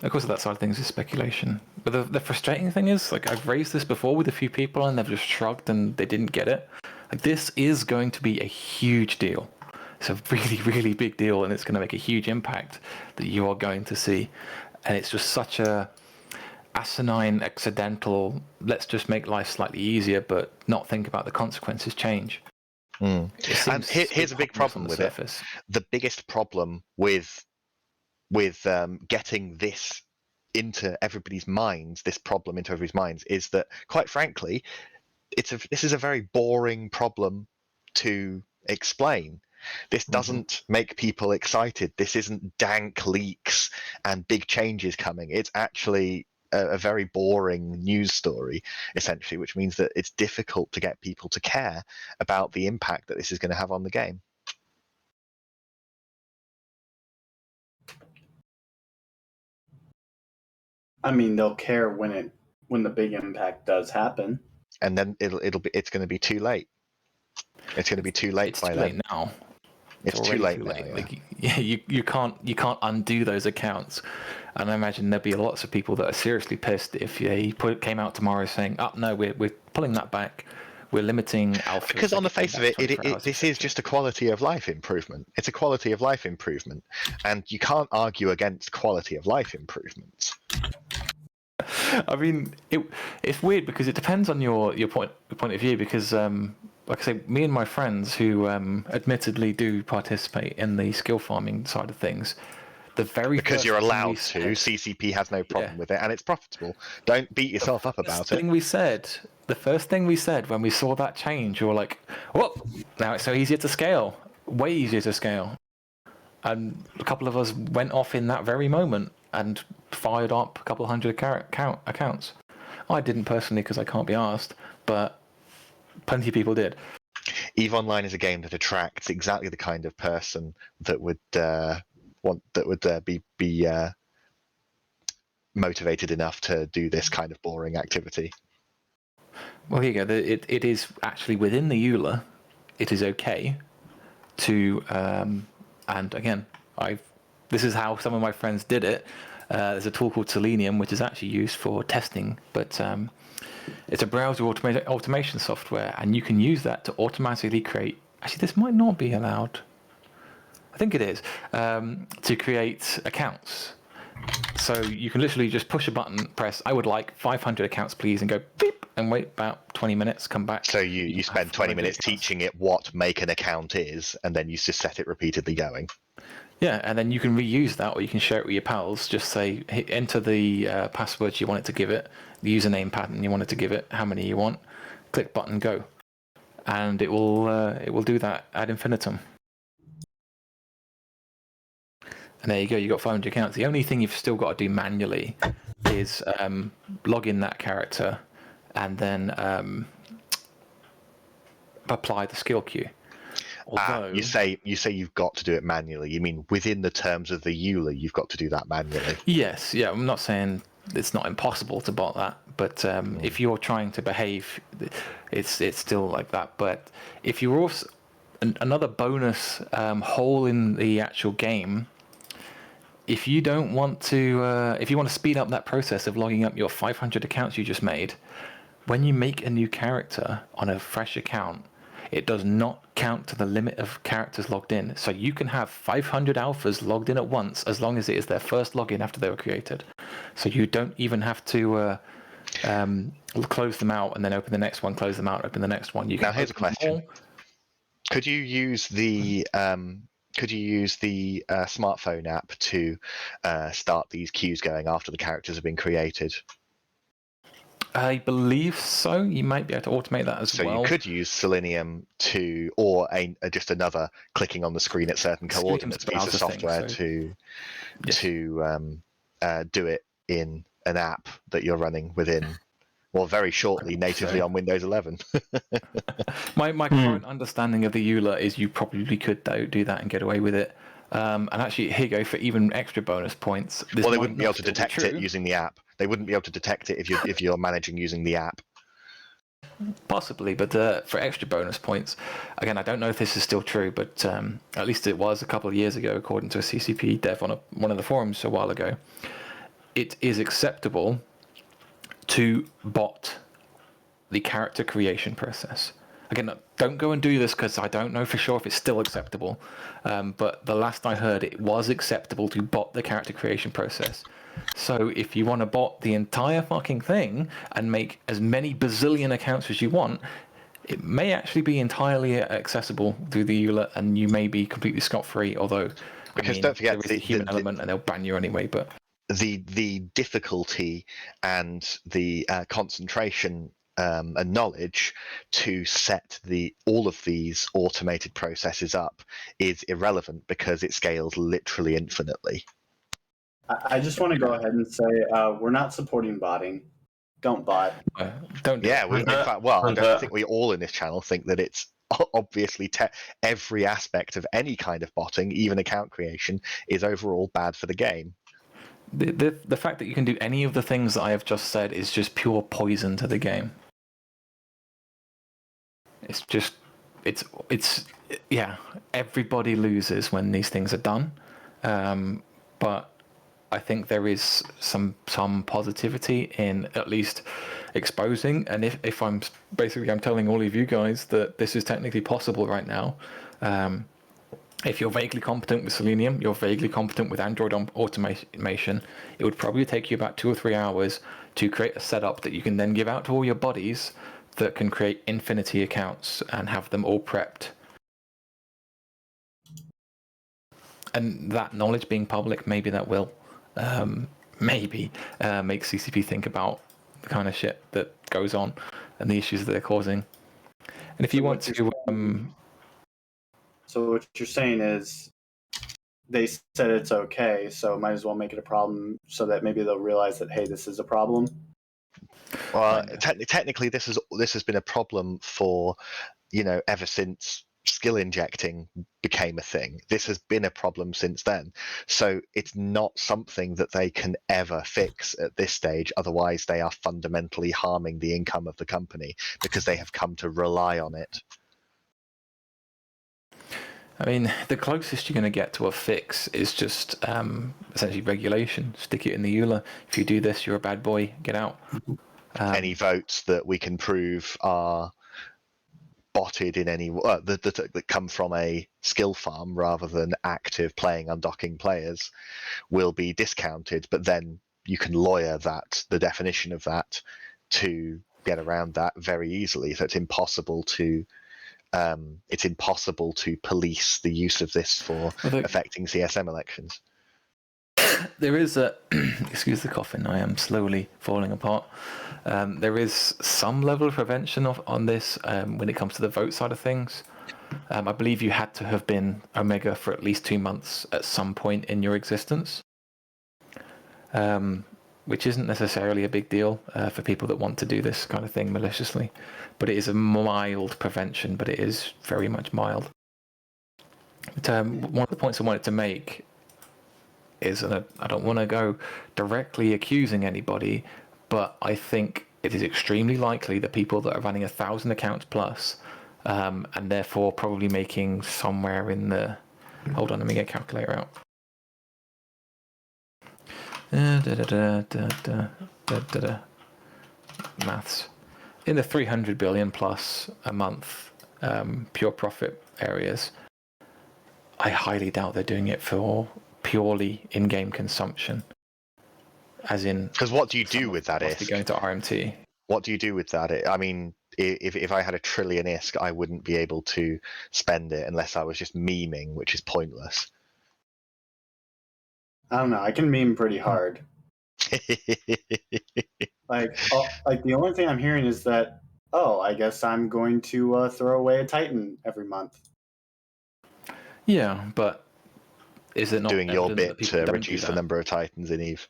Of course, that side of things is speculation. But the frustrating thing is, like, I've raised this before with a few people and they've just shrugged and they didn't get it. Like, this is going to be a huge deal. It's a really, really big deal, and it's going to make a huge impact that you are going to see. and it's just such a asinine, accidental, let's just make life slightly easier, but not think about the consequences change. And here's a big problem with surface. The biggest problem with getting this into everybody's minds, this problem into everybody's minds, is that, quite frankly, this is a very boring problem to explain. This doesn't make people excited. This isn't dank leaks and big changes coming. It's actually a very boring news story, essentially, which means that it's difficult to get people to care about the impact that this is going to have on the game. I mean, they'll care when the big impact does happen. And then it's going to be too late. It's going to be too late it's by too then. late now. It's too late now. Yeah. Like, you can't undo those accounts, and I imagine there'll be lots of people that are seriously pissed if he came out tomorrow saying, "Oh no, we're pulling that back. We're limiting alpha." Because on the face of it, this is just a quality of life improvement. It's a quality of life improvement, and you can't argue against quality of life improvements. I mean, it's weird because it depends on your point of view. Because, like I say, me and my friends who admittedly do participate in the skill farming side of things, because you're allowed to. CCP has no problem with it, and it's profitable. Don't beat yourself up about it. The first thing we said when we saw that change, we were like, "Whoa! Now it's so easier to scale, way easier to scale." And a couple of us went off in that very moment and fired up a couple hundred accounts. I didn't personally because I can't be asked, but plenty of people did. EVE Online is a game that attracts exactly the kind of person that would be motivated enough to do this kind of boring activity. Well, here you go. It is actually within the EULA. It is okay to, and again, this is how some of my friends did it. There's a tool called Selenium, which is actually used for testing, but it's a browser automation software, and you can use that to automatically create. Actually, this might not be allowed. I think it is, to create accounts. So you can literally just push a button, press, I would like 500 accounts, please, and go beep, and wait about 20 minutes, come back. So you spend 20 minutes teaching it what make an account is, and then you just set it repeatedly going. Yeah, and then you can reuse that, or you can share it with your pals. Just say, enter the passwords you want it to give it, the username pattern you want it to give it, how many you want, click button, go. And it will do that ad infinitum. And there you go, you got 500 accounts. The only thing you've still got to do manually is log in that character and then apply the skill queue. Although, you say you've got to do it manually. You mean within the terms of the EULA, you've got to do that manually? Yes, yeah. I'm not saying it's not impossible to bot that, but if you're trying to behave, it's still like that. But if you're also another bonus hole in the actual game, if you don't want to, if you want to speed up that process of logging up your 500 accounts you just made, when you make a new character on a fresh account, it does not count to the limit of characters logged in. So you can have 500 alphas logged in at once as long as it is their first login after they were created. So you don't even have to close them out and then open the next one, close them out, open the next one. Now here's a question. Could you use the smartphone app to start these queues going after the characters have been created? I believe so. You might be able to automate that as well. So you could use Selenium or just another clicking on the screen at certain coordinates piece of software to do it in an app that you're running within, well, very shortly, natively on Windows 11. My current understanding of the EULA is you probably could do that and get away with it. And actually, here you go for even extra bonus points. Well, they wouldn't be able to detect it using the app. They wouldn't be able to detect it if you're managing using the app. Possibly, but for extra bonus points, again, I don't know if this is still true, but at least it was a couple of years ago, according to a CCP dev on one of the forums a while ago. It is acceptable to bot the character creation process. Again, don't go and do this because I don't know for sure if it's still acceptable. But the last I heard, it was acceptable to bot the character creation process. So if you want to bot the entire fucking thing and make as many bazillion accounts as you want, it may actually be entirely accessible through the EULA, and you may be completely scot-free. Although, Because don't forget there is a human element, and they'll ban you anyway. But the difficulty and the concentration and knowledge to set all of these automated processes up is irrelevant because it scales literally infinitely. I just want to go ahead and say we're not supporting botting. Don't bot. don't do Yeah, it. in fact, well, And, I think we all in this channel think that it's obviously every aspect of any kind of botting, even account creation, is overall bad for the game. The fact that you can do any of the things that I have just said is just pure poison to the game. It's yeah, everybody loses when these things are done, but I think there is some positivity in at least exposing, and if I'm telling all of you guys that this is technically possible right now. If you're vaguely competent with Selenium, you're vaguely competent with Android automation, it would probably take you about 2 or 3 hours to create a setup that you can then give out to all your buddies that can create infinity accounts and have them all prepped. And that knowledge being public, maybe that will make CCP think about the kind of shit that goes on and the issues that they're causing. And if you want to... So what you're saying is they said it's okay, so might as well make it a problem so that maybe they'll realize that, hey, this is a problem. Well, technically, this has been a problem for, ever since skill injecting became a thing. This has been a problem since then. So it's not something that they can ever fix at this stage. Otherwise, they are fundamentally harming the income of the company because they have come to rely on it. I mean, the closest you're going to get to a fix is just essentially regulation. Stick it in the EULA. If you do this, you're a bad boy. Get out. Any votes that we can prove are botted in any that come from a skill farm rather than active playing undocking players will be discounted. But then you can lawyer the definition of that to get around that very easily. So it's impossible to police the use of this for affecting CSM elections. There is a excuse the coughing. I am slowly falling apart. There is some level of prevention on this when it comes to the vote side of things. I believe you had to have been Omega for at least 2 months at some point in your existence, which isn't necessarily a big deal for people that want to do this kind of thing maliciously. But it is a mild prevention, but it is very much mild. But, one of the points I wanted to make is, and I don't want to go directly accusing anybody, but I think it is extremely likely that people that are running 1,000 accounts plus, and therefore probably making somewhere in the... Hold on, let me get a calculator out. Maths. In the 300 billion plus a month pure profit areas, I highly doubt they're doing it for purely in-game consumption. As in, because what do you do with that ISK? Going to RMT. What do you do with that? I mean, if I had a trillion ISK, I wouldn't be able to spend it unless I was just memeing, which is pointless. I don't know. I can meme pretty hard. Like the only thing I'm hearing is that, I guess I'm going to throw away a Titan every month. Yeah, but is it not doing your bit to do reduce the number of Titans in EVE?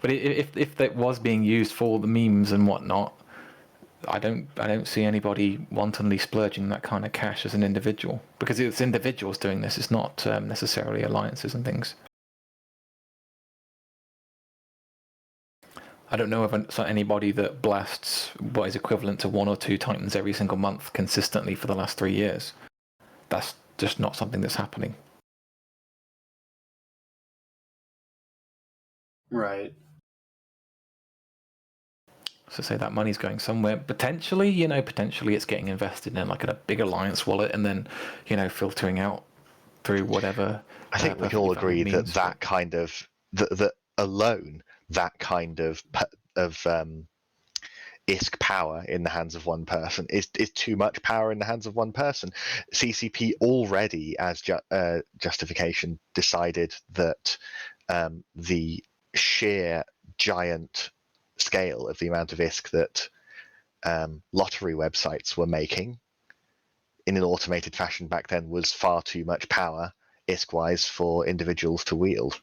But if that was being used for the memes and whatnot, I don't see anybody wantonly splurging that kind of cash as an individual, because it's individuals doing this. It's not necessarily alliances and things. I don't know of anybody that blasts what is equivalent to 1 or 2 Titans every single month consistently for the last 3 years. That's just not something that's happening. Right. So say that money's going somewhere. Potentially, potentially it's getting invested in like in a big alliance wallet and then, filtering out through whatever. I think we can all agree that that kind of that alone, that kind of ISK power in the hands of one person is too much power in the hands of one person. CCP already, as justification, decided that the sheer giant scale of the amount of ISK that lottery websites were making in an automated fashion back then was far too much power, ISK-wise, for individuals to wield.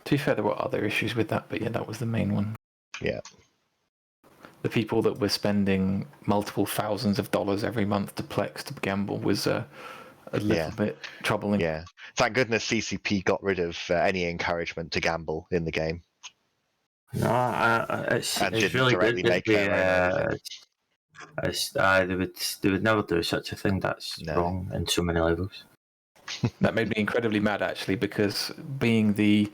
To be fair, there were other issues with that, but yeah, that was the main one. Yeah. The people that were spending multiple thousands of dollars every month to Plex to gamble was a little bit troubling. Yeah. Thank goodness CCP got rid of any encouragement to gamble in the game. No, it's really good that they would never do such a thing. That's wrong in so many levels. That made me incredibly mad, actually, because being the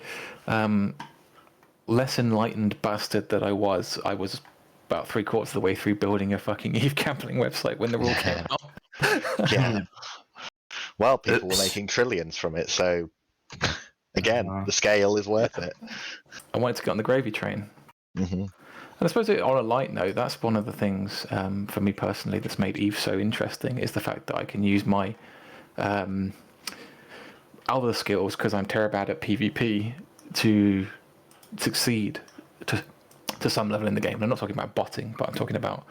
less enlightened bastard that I was about 3/4 of the way through building a fucking EVE gambling website when the rule came out. Yeah. Well, people were making trillions from it, so again, the scale is worth it. I wanted to get on the gravy train. Mm-hmm. And I suppose on a light note, that's one of the things for me personally that's made EVE so interesting is the fact that I can use my other skills, because I'm terrible at PvP, to succeed to some level in the game. And I'm not talking about botting, but I'm talking about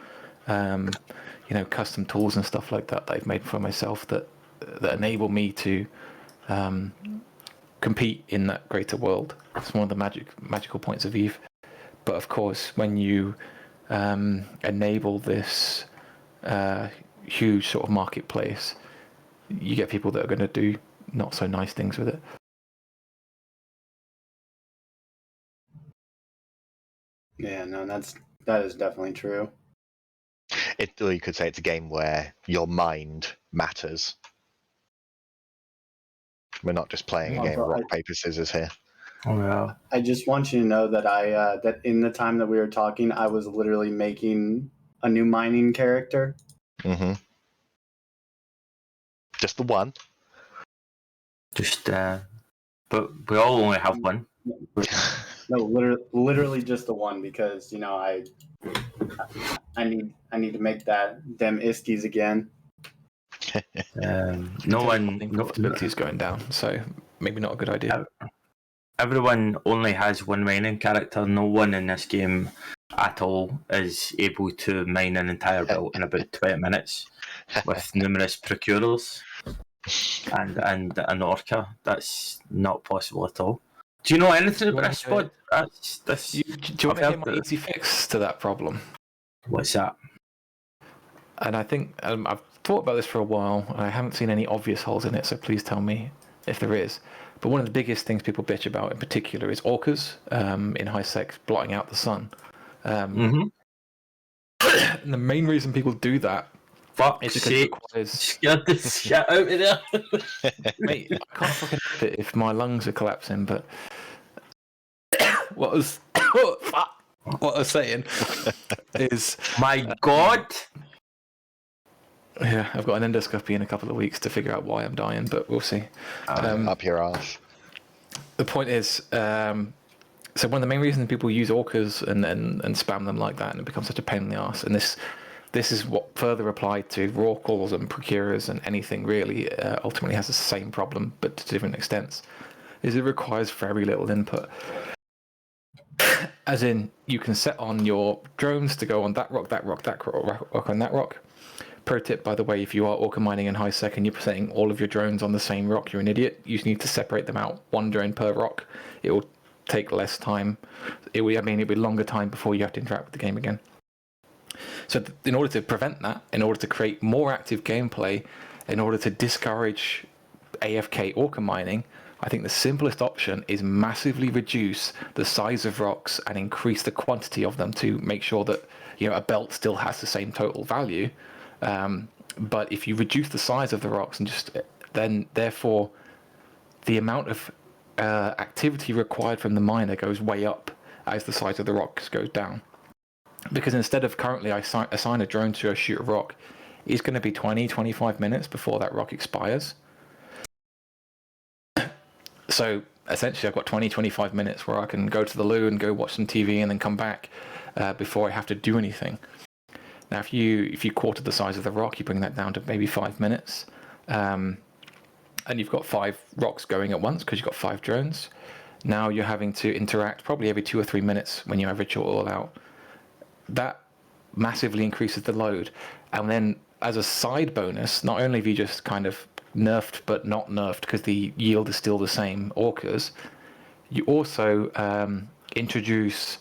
custom tools and stuff like that I've made for myself that enable me to compete in that greater world. It's one of the magical points of EVE. But of course, when you enable this huge sort of marketplace, you get people that are going to do not so nice things with it. Yeah, no, that is definitely true. Or you could say it's a game where your mind matters. We're not just playing a game of rock, paper, scissors here. Oh yeah. I just want you to know that that in the time that we were talking, I was literally making a new mining character. Mm-hmm. Just the one. But we all only have one. No, literally just the one, because I need to make them iskies again. No one. Profitability is going down, so maybe not a good idea. Everyone only has one mining character. No one in this game at all is able to mine an entire build in about 20 minutes with numerous procurers and an orca. That's not possible at all. Do you know anything about this spot? Do you want to hear my easy fix to that problem? What's that? And I think I've thought about this for a while, and I haven't seen any obvious holes in it, so please tell me if there is. But one of the biggest things people bitch about in particular is orcas in high sec blotting out the sun. And the main reason people do that is because it requires... Scared the shit out of there. Mate, I can't fucking help it if my lungs are collapsing, but what I was saying is... My God! Yeah, I've got an endoscopy in a couple of weeks to figure out why I'm dying, but we'll see. Up your ass. The point is, so one of the main reasons people use orcas and spam them like that, and it becomes such a pain in the ass, and this is what further applied to raw calls and procurers and anything really ultimately has the same problem, but to different extents, is it requires very little input. As in, you can set on your drones to go on that rock, on that rock. Pro tip, by the way, if you are orca mining in high sec and you're setting all of your drones on the same rock, you're an idiot. You just need to separate them out, one drone per rock. It will take less time. It'll be longer time before you have to interact with the game again. So in order to prevent that, in order to create more active gameplay, in order to discourage AFK orca mining, I think the simplest option is massively reduce the size of rocks and increase the quantity of them to make sure that a belt still has the same total value. But if you reduce the size of the rocks and therefore the amount of activity required from the miner goes way up as the size of the rocks goes down. Because instead of currently I assign a drone to go shoot a rock, it's going to be 20-25 minutes before that rock expires. So essentially I've got 20-25 minutes where I can go to the loo and go watch some TV and then come back before I have to do anything. Now if you quarter the size of the rock, you bring that down to maybe 5 minutes, and you've got 5 rocks going at once because you've got 5 drones. Now you're having to interact probably every 2 or 3 minutes when you average it all out. That massively increases the load. And then as a side bonus, not only have you just kind of nerfed but not nerfed because the yield is still the same orcas, you also introduce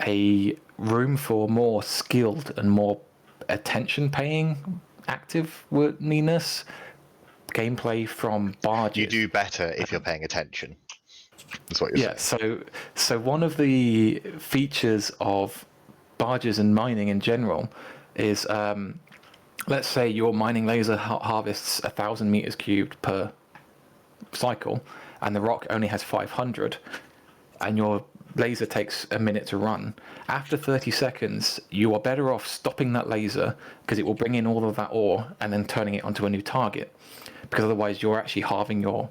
a room for more skilled and more attention-paying active-ness gameplay from barges. You do better if you're paying attention. That's what you're saying. So one of the features of barges and mining in general is, let's say your mining laser harvests 1,000 meters cubed per cycle, and the rock only has 500, and your laser takes a minute to run. After 30 seconds, you are better off stopping that laser because it will bring in all of that ore and then turning it onto a new target. Because otherwise, you're actually halving your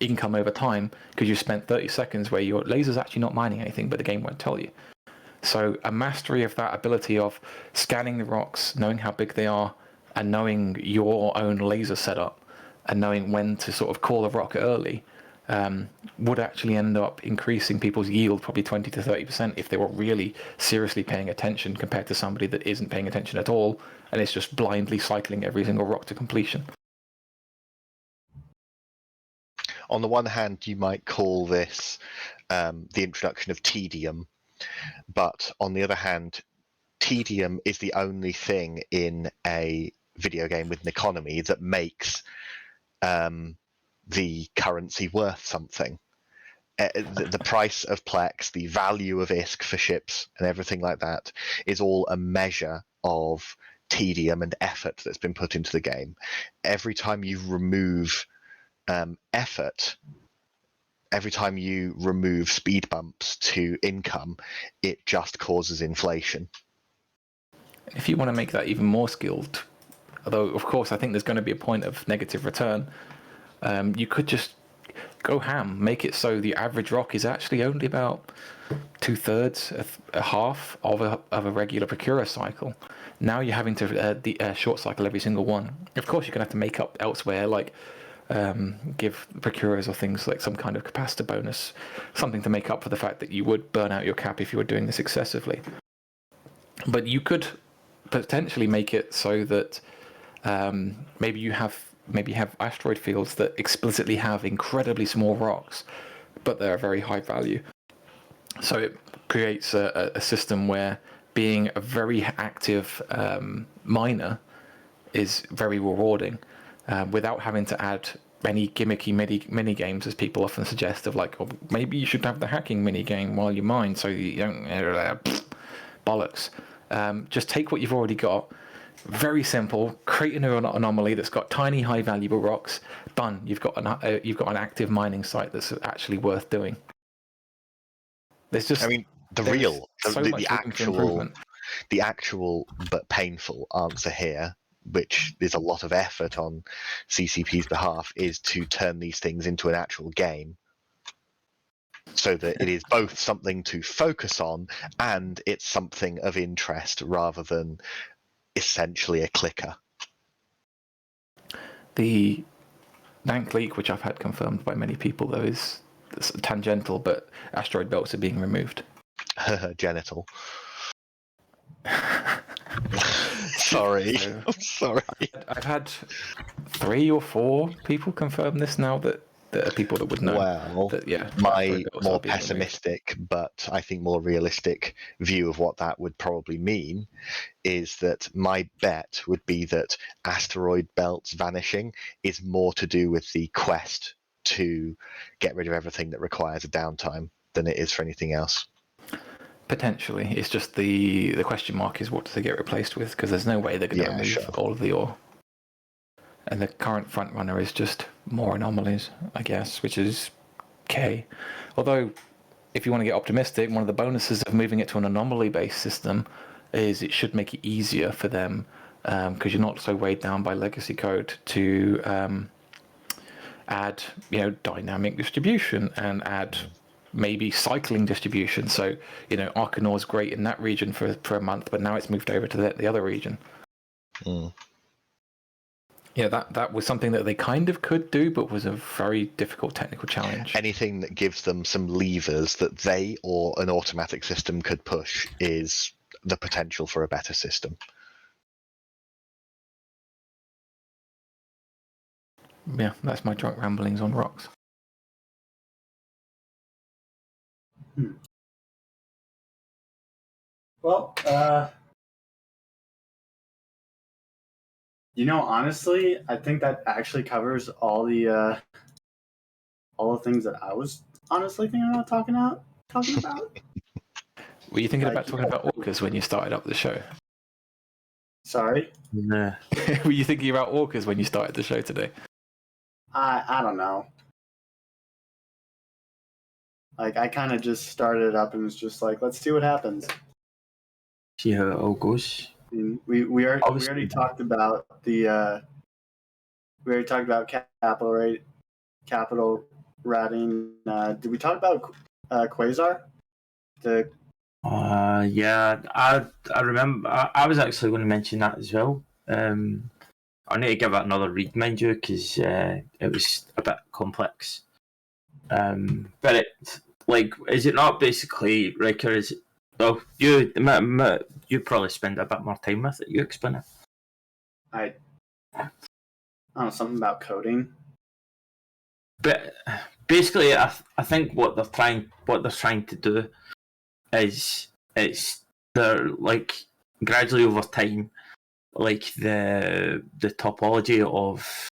income over time because you spent 30 seconds where your laser's actually not mining anything, but the game won't tell you. So a mastery of that ability of scanning the rocks, knowing how big they are, and knowing your own laser setup, and knowing when to sort of call a rock early, would actually end up increasing people's yield probably 20 to 30% if they were really seriously paying attention compared to somebody that isn't paying attention at all and is just blindly cycling every single rock to completion. On the one hand, you might call this the introduction of tedium, but on the other hand, tedium is the only thing in a video game with an economy that makes the currency worth something. The price of Plex, the value of ISK for ships and everything like that is all a measure of tedium and effort that's been put into the game. Every time you remove effort, every time you remove speed bumps to income, it just causes inflation. If you want to make that even more skilled, although of course I think there's going to be a point of negative return, you could just go ham, make it so the average rock is actually only about 2/3, a half of a regular procurer cycle. Now you're having to short cycle every single one. Of course you're going to have to make up elsewhere, like give procurers or things like some kind of capacitor bonus, something to make up for the fact that you would burn out your cap if you were doing this excessively. But you could potentially make it so that maybe you have asteroid fields that explicitly have incredibly small rocks, but they're very high value. So it creates a system where being a very active miner is very rewarding, without having to add any gimmicky mini games, as people often suggest, of like, oh, maybe you should have the hacking mini game while you mine so you don't bollocks. Just take what you've already got. Very simple. Create an anomaly that's got tiny, high valuable rocks. Done. You've got an active mining site that's actually worth doing. There's just, I mean, the actual but painful answer here, which is a lot of effort on CCP's behalf, is to turn these things into an actual game, so that it is both something to focus on and it's something of interest rather than essentially a clicker. The dank leak, which I've had confirmed by many people, though, is tangential, but asteroid belts are being removed. Genital. Sorry. Sorry. I've had 3 or 4 people confirm this now that are people that would know. Well, that, yeah, my more pessimistic, but I think more realistic view of what that would probably mean is that my bet would be that asteroid belts vanishing is more to do with the quest to get rid of everything that requires a downtime than it is for anything else. Potentially. It's just the question mark is what do they get replaced with, because there's no way they're going to remove all of the ore. And the current front runner is just more anomalies, I guess, which is K. Although if you want to get optimistic, one of the bonuses of moving it to an anomaly-based system is it should make it easier for them, because you're not so weighed down by legacy code to add, dynamic distribution and add maybe cycling distribution. So, Arcanor is great in that region for a month, but now it's moved over to the other region. Yeah, that was something that they kind of could do, but was a very difficult technical challenge. Anything that gives them some levers that they or an automatic system could push is the potential for a better system. Yeah, that's my drunk ramblings on rocks. Well, honestly, I think that actually covers all the things that I was honestly thinking about talking about. Were you thinking about talking about orcas when you started up the show? Sorry? Nah. Were you thinking about orcas when you started the show today? I don't know. Like, I kind of just started it up and was just like, let's see what happens. See how it all goes. I mean, we already talked about the we already talked about capital ratting. Did we talk about Quasar? Yeah, I remember. I was actually going to mention that as well. I need to give it another read, mind you, because it was a bit complex. But is it not basically, Riker? Is it? Oh, you probably spend a bit more time with it. You explain it. I don't know, something about coding. But basically, I think what they're trying to do is they're gradually over time, the topology of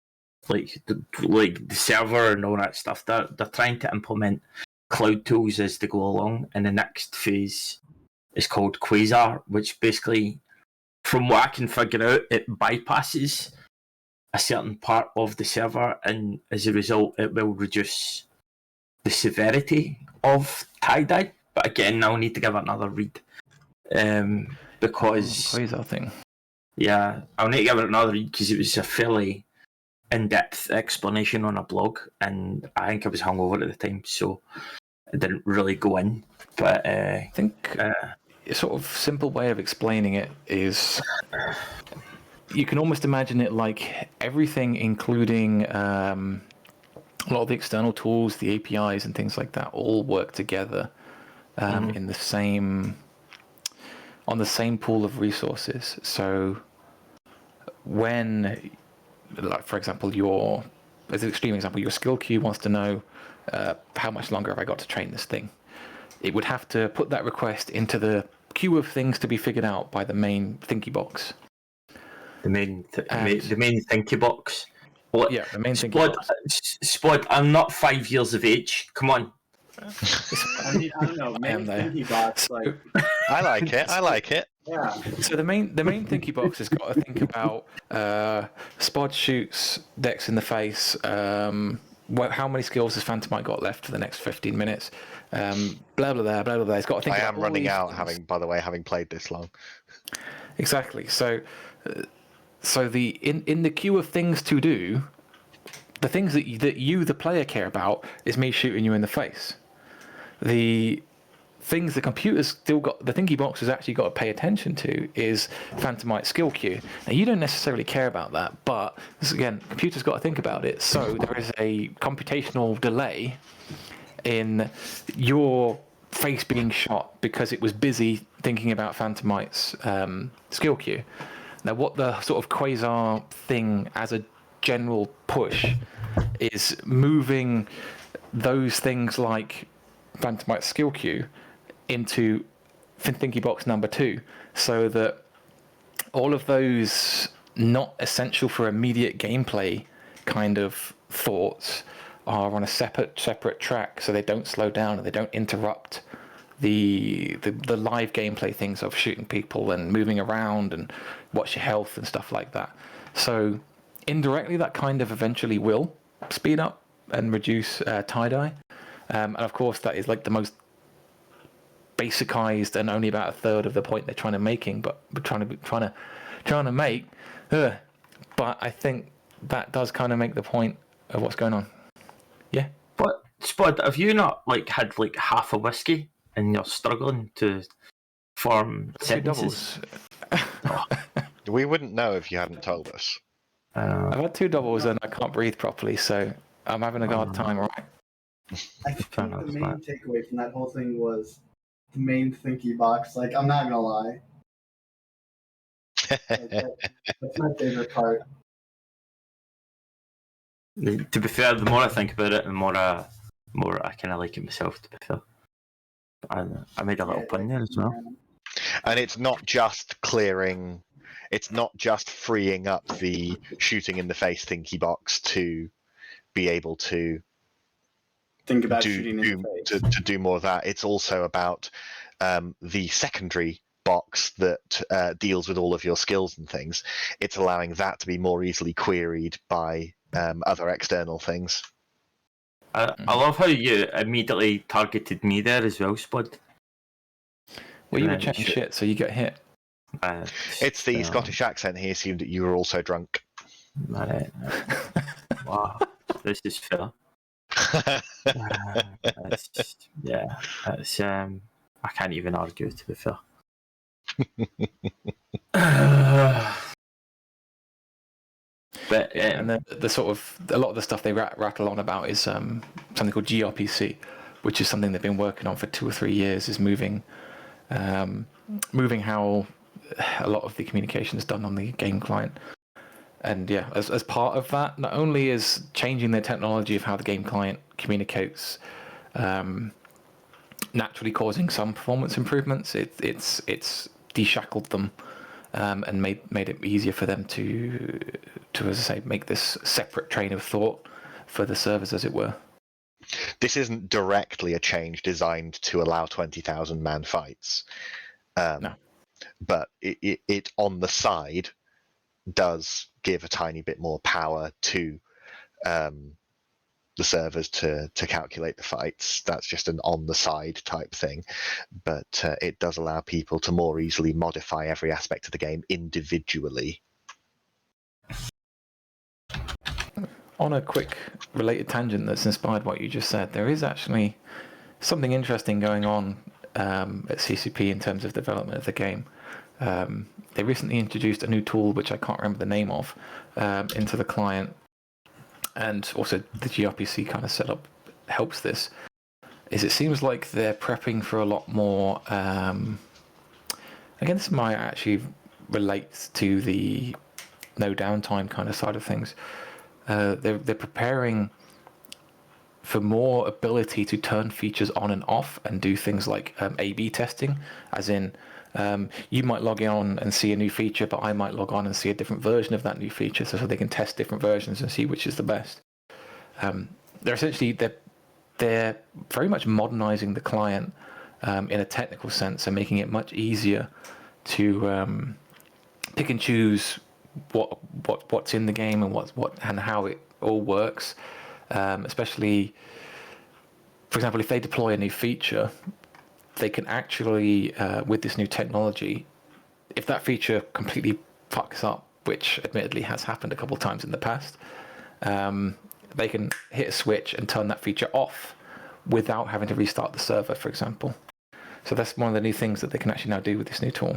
the server and all that stuff. They're trying to implement cloud tools as they go along, and the next phase is called Quasar, which basically, from what I can figure out, it bypasses a certain part of the server, and as a result, it will reduce the severity of tie-dye. But again, I'll need to give it another read, because Quasar thing. Yeah, I'll need to give it another read because it was a fairly in-depth explanation on a blog, and I think I was hungover at the time, so I didn't really go in. But I think a sort of simple way of explaining it is you can almost imagine it like everything, including a lot of the external tools, the APIs and things like that, all work together in the same pool of resources. So when, for example, as an extreme example, your skill queue wants to know how much longer have I got to train this thing. It would have to put that request into the queue of things to be figured out by the main thinky box. The main thinky box. What? Yeah, the main thinky box. Spod, I'm not 5 years of age. Come on. I mean, I don't know. Main thinky box, I like it. Yeah. So the main thinky box has got to think about Spod shoots Dex in the face. How many skills has Phantomite got left for the next 15 minutes? Blah blah blah blah blah. It's got to think. I am running out, having played this long. Exactly. So in the queue of things to do, the things that you the player care about is me shooting you in the face. The things the computer's still got, the thinky box has actually got to pay attention to is Phantomite skill queue. Now, you don't necessarily care about that, but again, computer's got to think about it. So there is a computational delay in your face being shot because it was busy thinking about Phantomite's skill queue. Now, what the sort of Quasar thing as a general push is moving those things like Phantomite's skill queue into thinky box number 2, so that all of those not essential for immediate gameplay kind of thoughts are on a separate track, so they don't slow down and they don't interrupt the live gameplay things of shooting people and moving around and watch your health and stuff like that. So indirectly, that kind of eventually will speed up and reduce tie-dye. And of course, that is like the most basicized and only about a third of the point they're trying to make. But I think that does kind of make the point of what's going on. Yeah. But Spud, have you not had half a whiskey and you're struggling to form sentences? We wouldn't know if you hadn't told us. I've had 2 doubles and I can't breathe properly, so I'm having a hard time, right? I think the main takeaway from that whole thing was the main thinky box. Like, I'm not gonna lie. That's my favorite part. To be fair, the more I think about it, the more I kind of like it myself, to be fair. I made a little pun there as well. And it's not just clearing, it's not just freeing up the shooting in the face thinky box to be able to think about shooting in the face. To do more of that. It's also about the secondary box that deals with all of your skills and things. It's allowing that to be more easily queried by other external things. I love how you immediately targeted me there as well, Spud. Well, you were chatting shit, so you get hit. It's the Scottish accent. He assumed that you were also drunk. Wow, this is fair. I can't even argue, to be fair. But and the sort of a lot of the stuff they rattle on about is something called gRPC, which is something they've been working on for 2 or 3 years. Is moving how a lot of the communication is done on the game client. And yeah, as part of that, not only is changing the technology of how the game client communicates, naturally causing some performance improvements, it's deshackled them and made it easier for them to, as I say, make this separate train of thought for the servers, as it were. This isn't directly a change designed to allow 20,000 man fights. No. But it on the side does give a tiny bit more power to the servers to calculate the fights. That's just an on the side type thing, but it does allow people to more easily modify every aspect of the game individually. On a quick related tangent that's inspired what you just said, there is actually something interesting going on at CCP in terms of development of the game. They recently introduced a new tool, which I can't remember the name of, into the client, and also the gRPC kind of setup helps this. It seems like they're prepping for a lot more. Again, this might actually relate to the no downtime kind of side of things. They're preparing for more ability to turn features on and off and do things like A/B testing, as in you might log on and see a new feature, but I might log on and see a different version of that new feature, so they can test different versions and see which is the best. They're very much modernizing the client in a technical sense and making it much easier to pick and choose what's in the game and what and how it all works. Especially, for example, if they deploy a new feature, they can actually, with this new technology, if that feature completely fucks up, which admittedly has happened a couple of times in the past, they can hit a switch and turn that feature off without having to restart the server, for example. So that's one of the new things that they can actually now do with this new tool.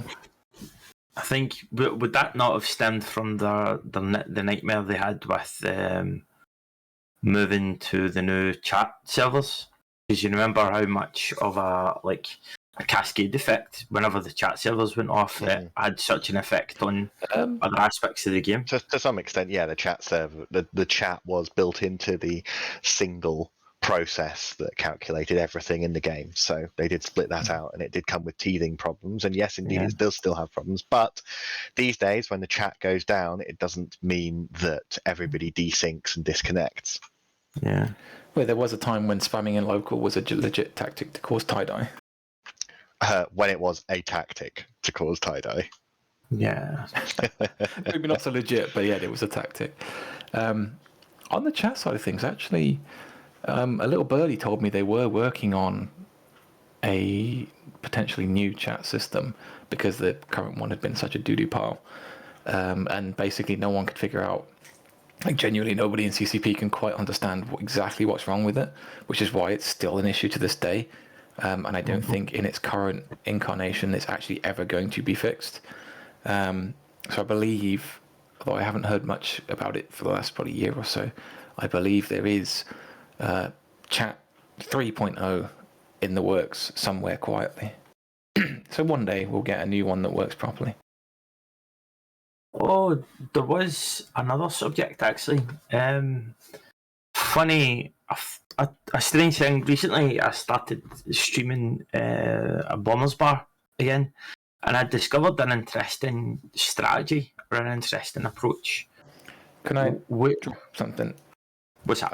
I think, would that not have stemmed from the nightmare they had with moving to the new chat servers? Because you remember how much of a cascade effect whenever the chat servers went off, it had such an effect on other aspects of the game. To some extent, yeah, the chat server, the chat was built into the single process that calculated everything in the game. So they did split that out, and it did come with teething problems. And yes, indeed, it does still have problems. But these days, when the chat goes down, it doesn't mean that everybody desyncs and disconnects. Yeah. Well, there was a time when spamming in local was a legit tactic to cause tie-dye. When it was a tactic to cause tie-dye. Yeah. Maybe not so legit, but yeah, it was a tactic. On the chat side of things, actually, a little birdie told me they were working on a potentially new chat system because the current one had been such a doo-doo pile. And basically no one could figure out, like genuinely nobody in CCP can quite understand exactly what's wrong with it, which is why it's still an issue to this day. And I don't think in its current incarnation it's actually ever going to be fixed. So I believe, although I haven't heard much about it for the last probably year or so, I believe there is chat 3.0 in the works somewhere quietly. So one day we'll get a new one that works properly. Oh, there was another subject actually. Funny, a strange thing. Recently, I started streaming a Bombers Bar again, and I discovered an interesting strategy or an interesting approach. Can I drop something? What's that?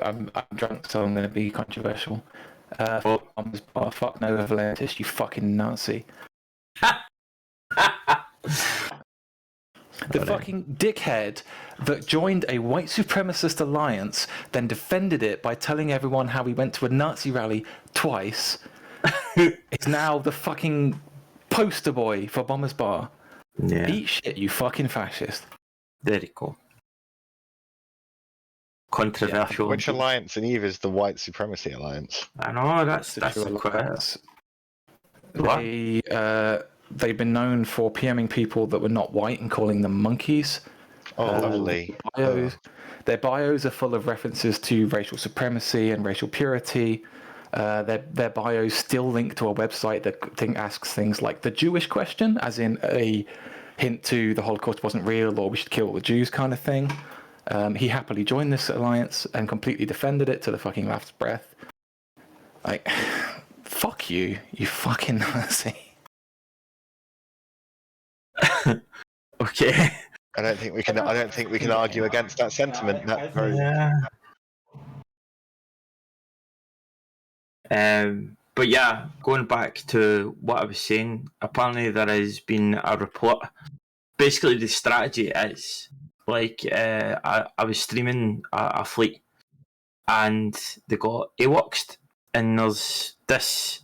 I'm drunk, so I'm going to be controversial. Bombers Bar, fuck no Atlantis, you fucking Nazi. The fucking dickhead that joined a white supremacist alliance, then defended it by telling everyone how he went to a Nazi rally twice, is now the fucking poster boy for Bombers Bar. Yeah. Eat shit, you fucking fascist. Very cool. Controversial. Which alliance in Eve is the White Supremacy Alliance? I know, that's true quite... alliance. What? They've been known for PMing people that were not white and calling them monkeys. Oh, lovely. Their bios are full of references to racial supremacy and racial purity. Their bios still link to a website that asks things like the Jewish question, as in a hint to the Holocaust wasn't real or we should kill all the Jews kind of thing. He happily joined this alliance and completely defended it to the fucking last breath. Like, fuck you, you fucking Nazi. Okay. I don't think we can argue against that sentiment. But yeah, going back to what I was saying, apparently there has been a report. Basically, the strategy is like I was streaming a fleet, and they got AWOXed, and there's this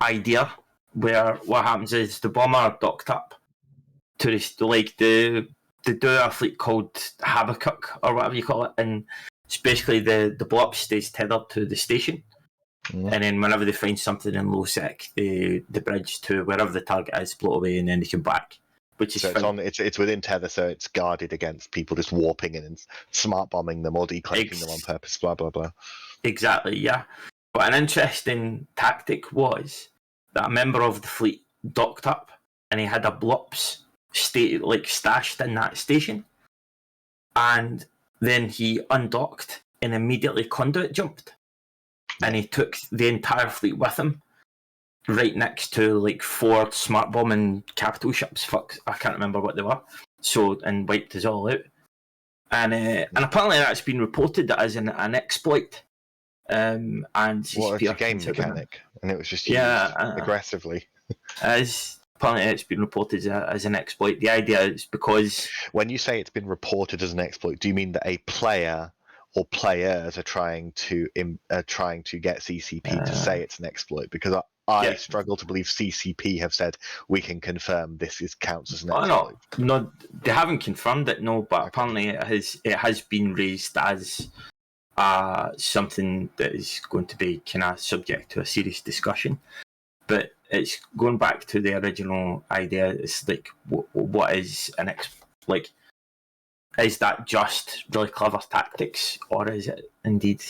idea where what happens is the bomber are docked up to they do a fleet called Habakkuk or whatever you call it, and it's basically the blow up stays tethered to the station. And then whenever they find something in low sec, the bridge to wherever the target is blow away, and then they come back. Which is it's within tether, so it's guarded against people just warping in and smart bombing them or decloaking them on purpose. Blah blah blah. Exactly, yeah. But an interesting tactic was that a member of the fleet docked up, and he had a blops stashed in that station, and then he undocked and immediately conduit jumped. And he took the entire fleet with him, right next to like 4 smart bombing capital ships. Fuck, I can't remember what they were. So, and wiped us all out. And apparently that's been reported as an exploit. And what was a game mechanic, and it was just used aggressively. Apparently it's been reported as an exploit. The idea is because when you say it's been reported as an exploit, do you mean that a player or players are trying to get CCP to say it's an exploit? Because I struggle to believe CCP have said we can confirm this counts as an exploit. No, they haven't confirmed it. No, but apparently it has been raised as something that is going to be kind of subject to a serious discussion. But it's going back to the original idea. It's like, what is an exploit? Is that just really clever tactics, or is it indeed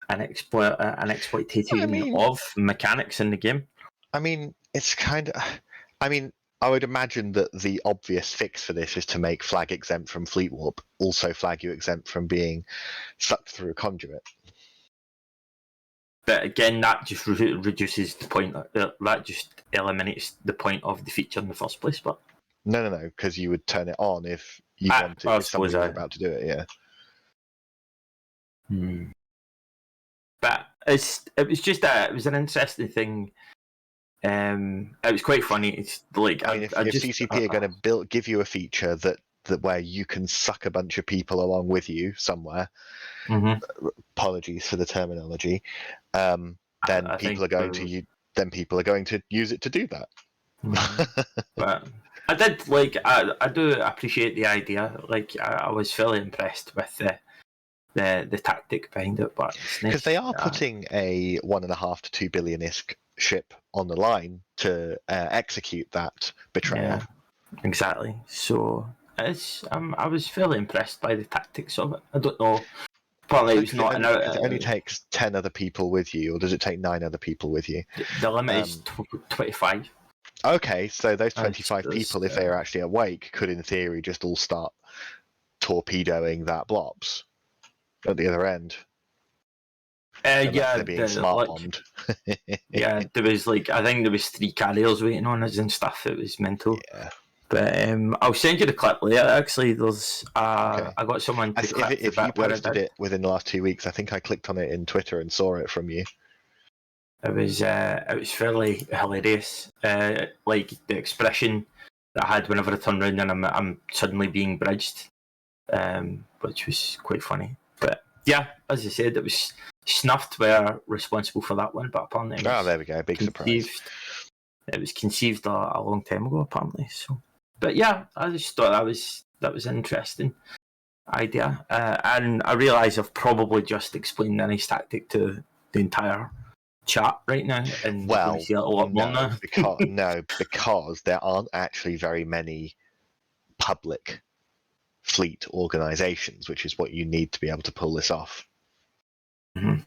an exploitation of mechanics in the game? I mean, it's kind of. I mean, I would imagine that the obvious fix for this is to make flag exempt from fleet warp, also flag you exempt from being sucked through a conduit. But again, that just reduces the point. That just eliminates the point of the feature in the first place. But no, because you would turn it on if you wanted. If somebody was about to do it, yeah. But it was an interesting thing. It was quite funny. It's like if CCP are going to give you a feature that where you can suck a bunch of people along with you somewhere. Apologies for the terminology. Then people are going to then people are going to use it to do that. But I did I do appreciate the idea. Like I was fairly impressed with the tactic behind it, but it's nice. Because they are putting a 1.5 to 2 billion-isk ship on the line to execute that betrayal. Yeah, exactly. So I was fairly impressed by the tactics of it. I don't know. Probably it was not. Because it only takes 10 other people with you, or does it take 9 other people with you? The limit is 25. Okay, so those 25 That's- people, if they are actually awake, could in theory just all start torpedoing that blops at the other end. Yeah, They're being smart bombed. Yeah, there was I think there was 3 carriers waiting on us and stuff. It was mental. Yeah. But I'll send you the clip later. Actually, there's Okay. I got someone to clip if you posted it within the last 2 weeks, I think I clicked on it in Twitter and saw it from you. It was fairly hilarious. Like the expression that I had whenever I turned around and I'm suddenly being bridged, which was quite funny. But yeah, as I said, it was Snuffed were responsible for that one, but apparently it was there we go, big surprise. It was conceived a long time ago, apparently. So, but yeah, I just thought that was an interesting idea, and I realise I've probably just explained the nice tactic to the entire chat right now, and Well, see a lot more now. because there aren't actually very many public fleet organisations, which is what you need to be able to pull this off. Mm-hmm.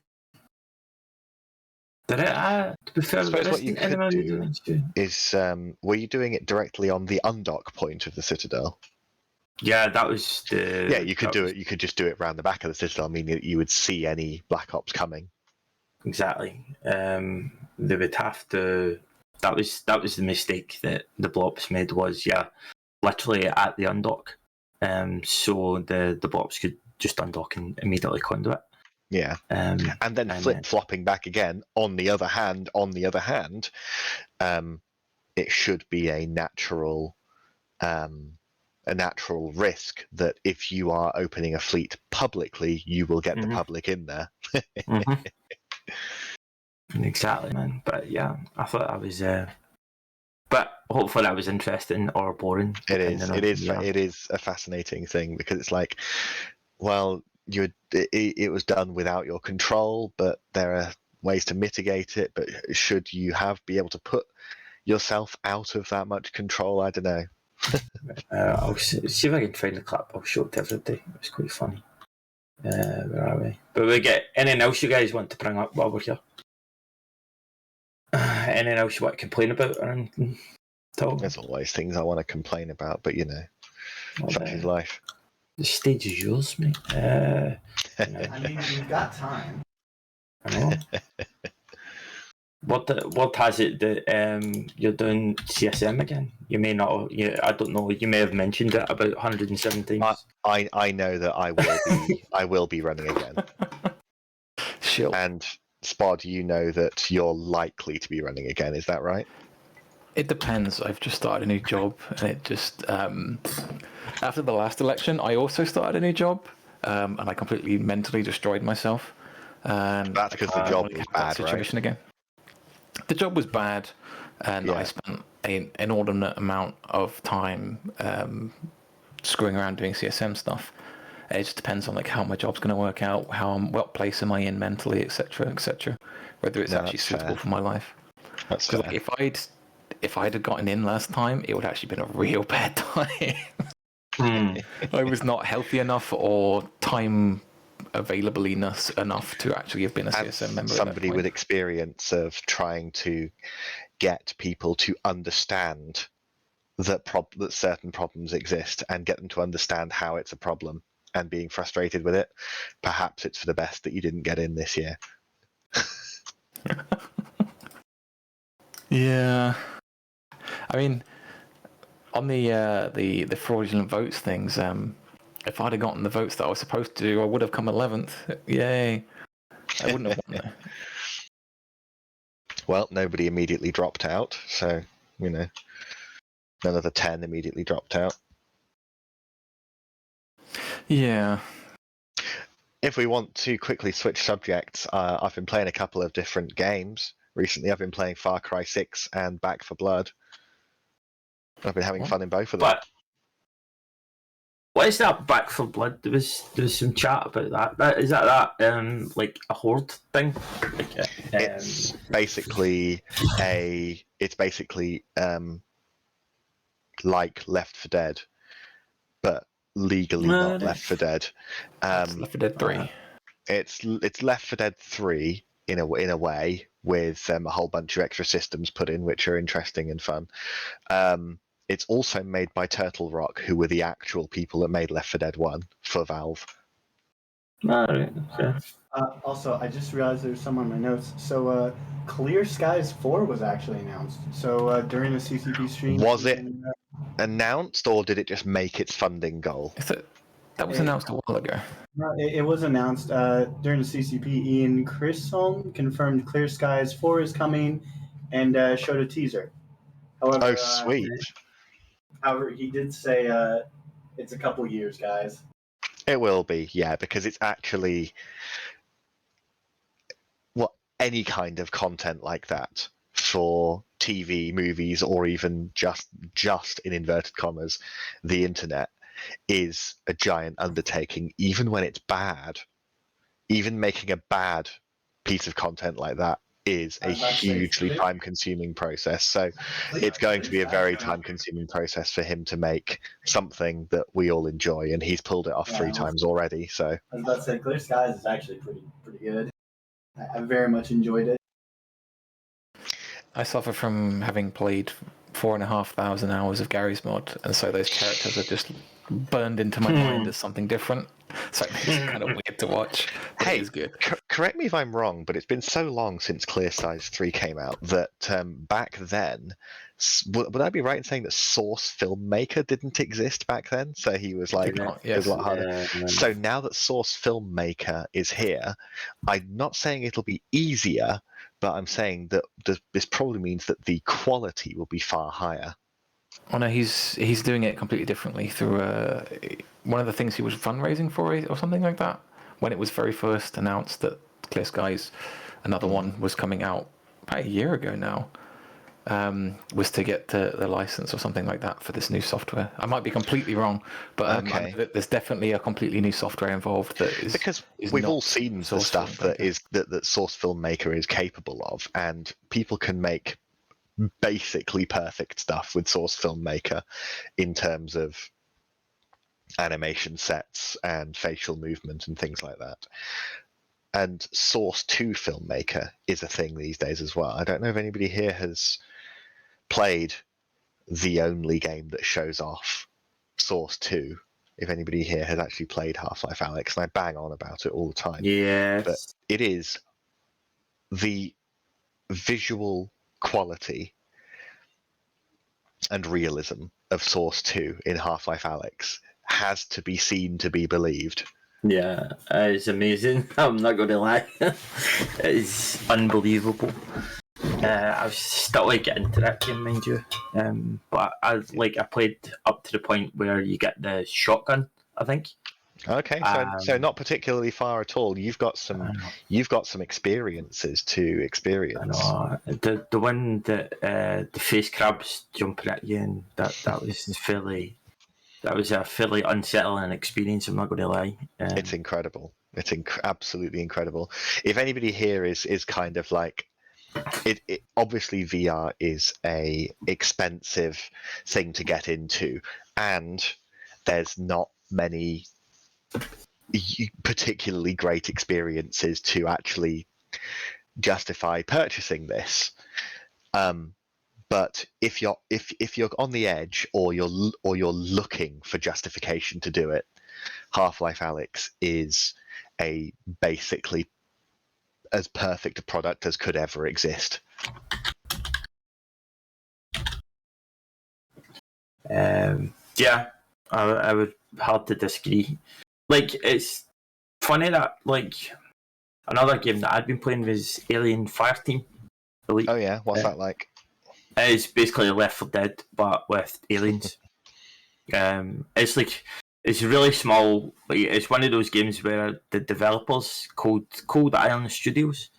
Did it? To be fair, I suppose what you could do is, were you doing it directly on the undock point of the Citadel? Yeah, that was the. Yeah, you could do it. You could just do it around the back of the Citadel, meaning that you would see any Black Ops coming. Exactly. They would have to. That was the mistake that the Blops made. Was literally at the undock. So the Blops could just undock and immediately conduit. Yeah, and then flip-flopping back again. On the other hand, it should be a natural risk that if you are opening a fleet publicly, you will get the public in there. Exactly, man. But yeah, I thought I was. But hopefully, that was interesting or boring. It is. It is a fascinating thing because it's like, well, it was done without your control, but there are ways to mitigate it. But should you be able to put yourself out of that much control? I don't know. I'll see if I can find the clip. I'll show it to everybody. It was quite funny. Where are we? But we get anything else you guys want to bring up while we're here? Anything else you want to complain about or anything? There's always things I want to complain about, but such is life. The stage is yours, mate. I mean, we've got time. I know. What has it that you're doing CSM again? You may not. I don't know. You may have mentioned it about 107 times. I know that I will be running again. Sure. And Spod, you know that you're likely to be running again. Is that right? It depends. I've just started a new job, and it just after the last election, I also started a new job, and I completely mentally destroyed myself. And that's because the job was bad, situation again. The job was bad, and I spent an inordinate amount of time screwing around doing CSM stuff. It just depends on how my job's going to work out, what place am I in mentally, etc., etc. Whether it's actually suitable for my life. That's fair. If I'd have gotten in last time, it would have actually been a real bad time. I was not healthy enough or time available enough to actually have been a CSM member. Somebody with experience of trying to get people to understand that certain problems exist and get them to understand how it's a problem and being frustrated with it. Perhaps it's for the best that you didn't get in this year. Yeah. I mean, on the fraudulent votes things, if I'd have gotten the votes that I was supposed to do, I would have come 11th. Yay. I wouldn't have won there. Well, nobody immediately dropped out, so, none of the 10 immediately dropped out. Yeah. If we want to quickly switch subjects, I've been playing a couple of different games. recently. I've been playing Far Cry 6 and Back 4 Blood. I've been having Yeah. fun in both of them. But what is that Back 4 Blood? There was some chat about that. Is that like a horde thing? Like, It's basically like Left 4 Dead, but legally not Left 4 Dead. It's Left 4 Dead 3. It's Left 4 Dead 3 in a way with a whole bunch of extra systems put in, which are interesting and fun. It's also made by Turtle Rock, who were the actual people that made Left 4 Dead 1 for Valve. Alright, okay. Also, I just realized there's some on my notes. So, Clear Skies 4 was actually announced. So, during the CCP stream... Was it announced, or did it just make its funding goal? That was announced a while ago. No, it was announced during the CCP. Ian Chisholm confirmed Clear Skies 4 is coming and showed a teaser. However, Sweet. However, he did say it's a couple years, guys. It will be, yeah, because it's actually any kind of content like that for TV, movies, or even just in inverted commas, the internet is a giant undertaking, even when it's bad. Even making a bad piece of content like that is a hugely time-consuming process. So it's going to be a very time-consuming process for him to make something that we all enjoy, and he's pulled it off 3 times already. So I was about to say, Clear Skies is actually pretty good. I very much enjoyed it. I suffer from having played 4,500 hours of Gary's mod, and so those characters are just burned into my mind as something different. So it's kind of weird to watch. But hey, it is good. Correct me if I'm wrong, but it's been so long since Clear Skies 3 came out that back then, would I be right in saying that Source Filmmaker didn't exist back then? So he was like, Not, it was a lot harder. Yeah. So now that Source Filmmaker is here, I'm not saying it'll be easier, but I'm saying that this probably means that the quality will be far higher. Oh no, he's doing it completely differently through one of the things he was fundraising for or something like that. When it was very first announced that Clear Skies, another one, was coming out about a year ago now, was to get the license or something like that for this new software. I might be completely wrong, but I know that there's definitely a completely new software involved that is because is we've not all seen the Source stuff Filmmaker. that Source Filmmaker is capable of, and people can make basically perfect stuff with Source Filmmaker in terms of animation sets and facial movement and things like that. And Source 2 Filmmaker is a thing these days as well. I don't know if anybody here has played the only game that shows off Source 2. If anybody here has actually played Half-Life Alyx, and I bang on about it all the time. Yes. But it is the visual quality and realism of Source 2 in Half-Life Alyx has to be seen to be believed. Yeah, it's amazing. I'm not going to lie. It's unbelievable. I was still like getting into that game, mind you. But I played up to the point where you get the shotgun, I think. Okay, so not particularly far at all. You've got some experiences to experience. I know. The one that the face crabs jumping at you, and that was a fairly unsettling experience. I'm not going to lie. It's incredible. It's absolutely incredible. If anybody here is kind of like it obviously VR is a expensive thing to get into, and there's not many particularly great experiences to actually justify purchasing this. But if you're on the edge, or you're looking for justification to do it, Half-Life Alyx is a basically as perfect a product as could ever exist. Yeah, I would hard to disagree. Like, it's funny that another game that I'd been playing was Alien Fireteam Elite. Oh yeah, what's that like? It's basically Left 4 Dead, but with aliens. It's really small. It's one of those games where the developers, Cold Iron Studios,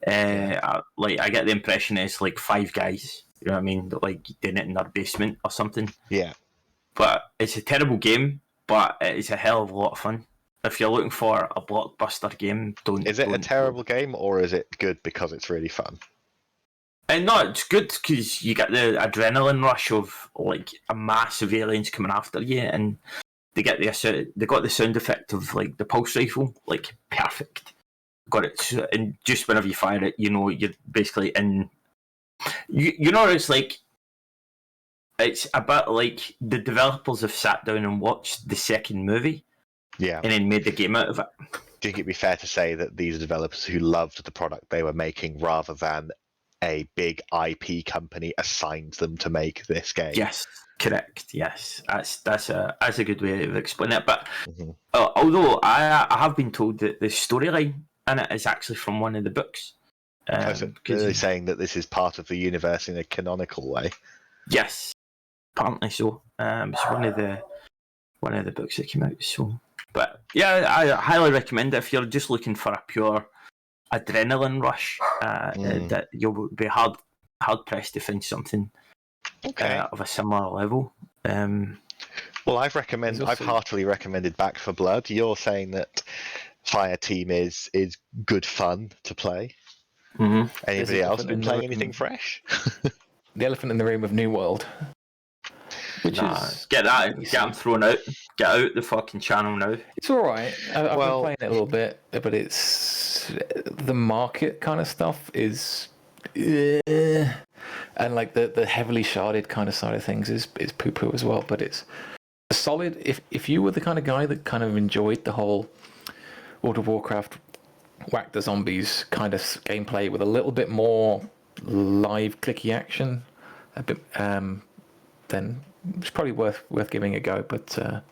I get the impression it's like 5 guys. You know what I mean? Like doing it in their basement or something. Yeah. But it's a terrible game, but it is a hell of a lot of fun. If you're looking for a blockbuster game, don't. Is it a don't- terrible game, or is it good because it's really fun? And no, it's good because you get the adrenaline rush of like a mass of aliens coming after you, and they got the sound effect of like the pulse rifle, like perfect. Got it, and just whenever you fire it, you know you're basically in. You know it's like. It's a bit like the developers have sat down and watched the second movie, Yeah. and then made the game out of it. Do you think it'd be fair to say that these are developers who loved the product they were making rather than a big IP company assigned them to make this game? Yes, correct. Yes, that's a good way of explaining it. But Mm-hmm. although I have been told that the storyline in it is actually from one of the books. So they're saying that this is part of the universe in a canonical way. Yes, apparently so. It's one of the books that came out. So, but yeah, I highly recommend it if you're just looking for a pure adrenaline rush. That you'll be hard pressed to find something of a similar level. Well, I've heartily recommended Back for Blood. You're saying that Fireteam is good fun to play. Mm-hmm. Anybody else been playing anything fresh? The elephant in the room of New World. Which is get them thrown out. Get out the fucking channel now. It's all right. I've been playing it a little bit, but it's the market kind of stuff is, and like the heavily sharded kind of side of things is poo poo as well. But it's solid. If you were the kind of guy that kind of enjoyed the whole World of Warcraft whack the zombies kind of gameplay with a little bit more live clicky action, a bit, then it's probably worth giving a go. But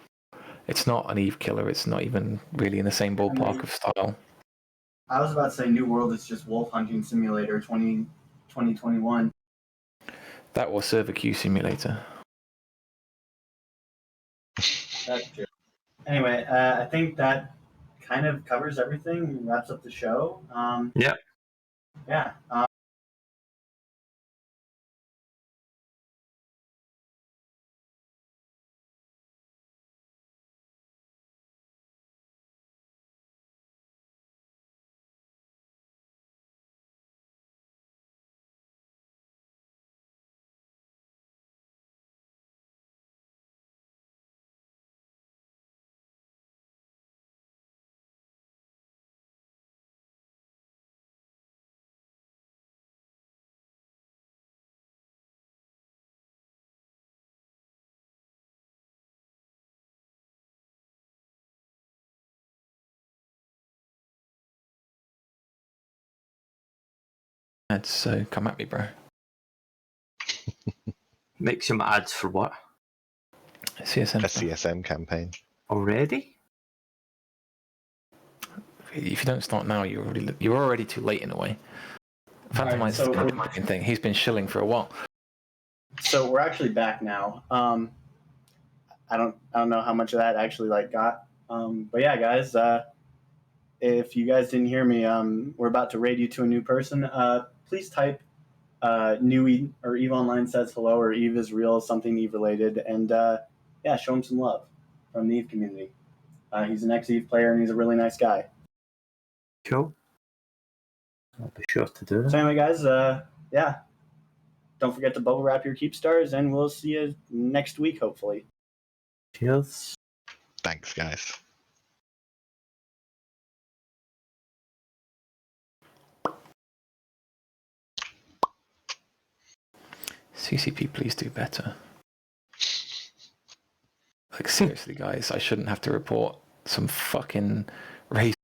it's not an Eve killer. It's not even really in the same ballpark of style. I was about to say New World is just Wolf Hunting Simulator 2021. That was Server Q Simulator. That's true. Anyway, I think that kind of covers everything. Wraps up the show. Yeah. Yeah. So come at me, bro. Make some ads for what? CSM. A CSM campaign. Already? If you don't start now, you're already too late in a way. Phantomized is the fucking thing. He's been shilling for a while. So we're actually back now. I don't know how much of that actually got. But yeah, guys, if you guys didn't hear me, we're about to raid you to a new person. Please type new Eve, or Eve Online says hello, or Eve is real, something Eve related, and yeah, show him some love from the Eve community. He's an ex-Eve player and he's a really nice guy. Cool. I'll be sure to do that. So anyway, guys, yeah, don't forget to bubble wrap your Keepstars, and we'll see you next week, hopefully. Cheers. Thanks, guys. CCP, please do better. Like, seriously, guys, I shouldn't have to report some fucking race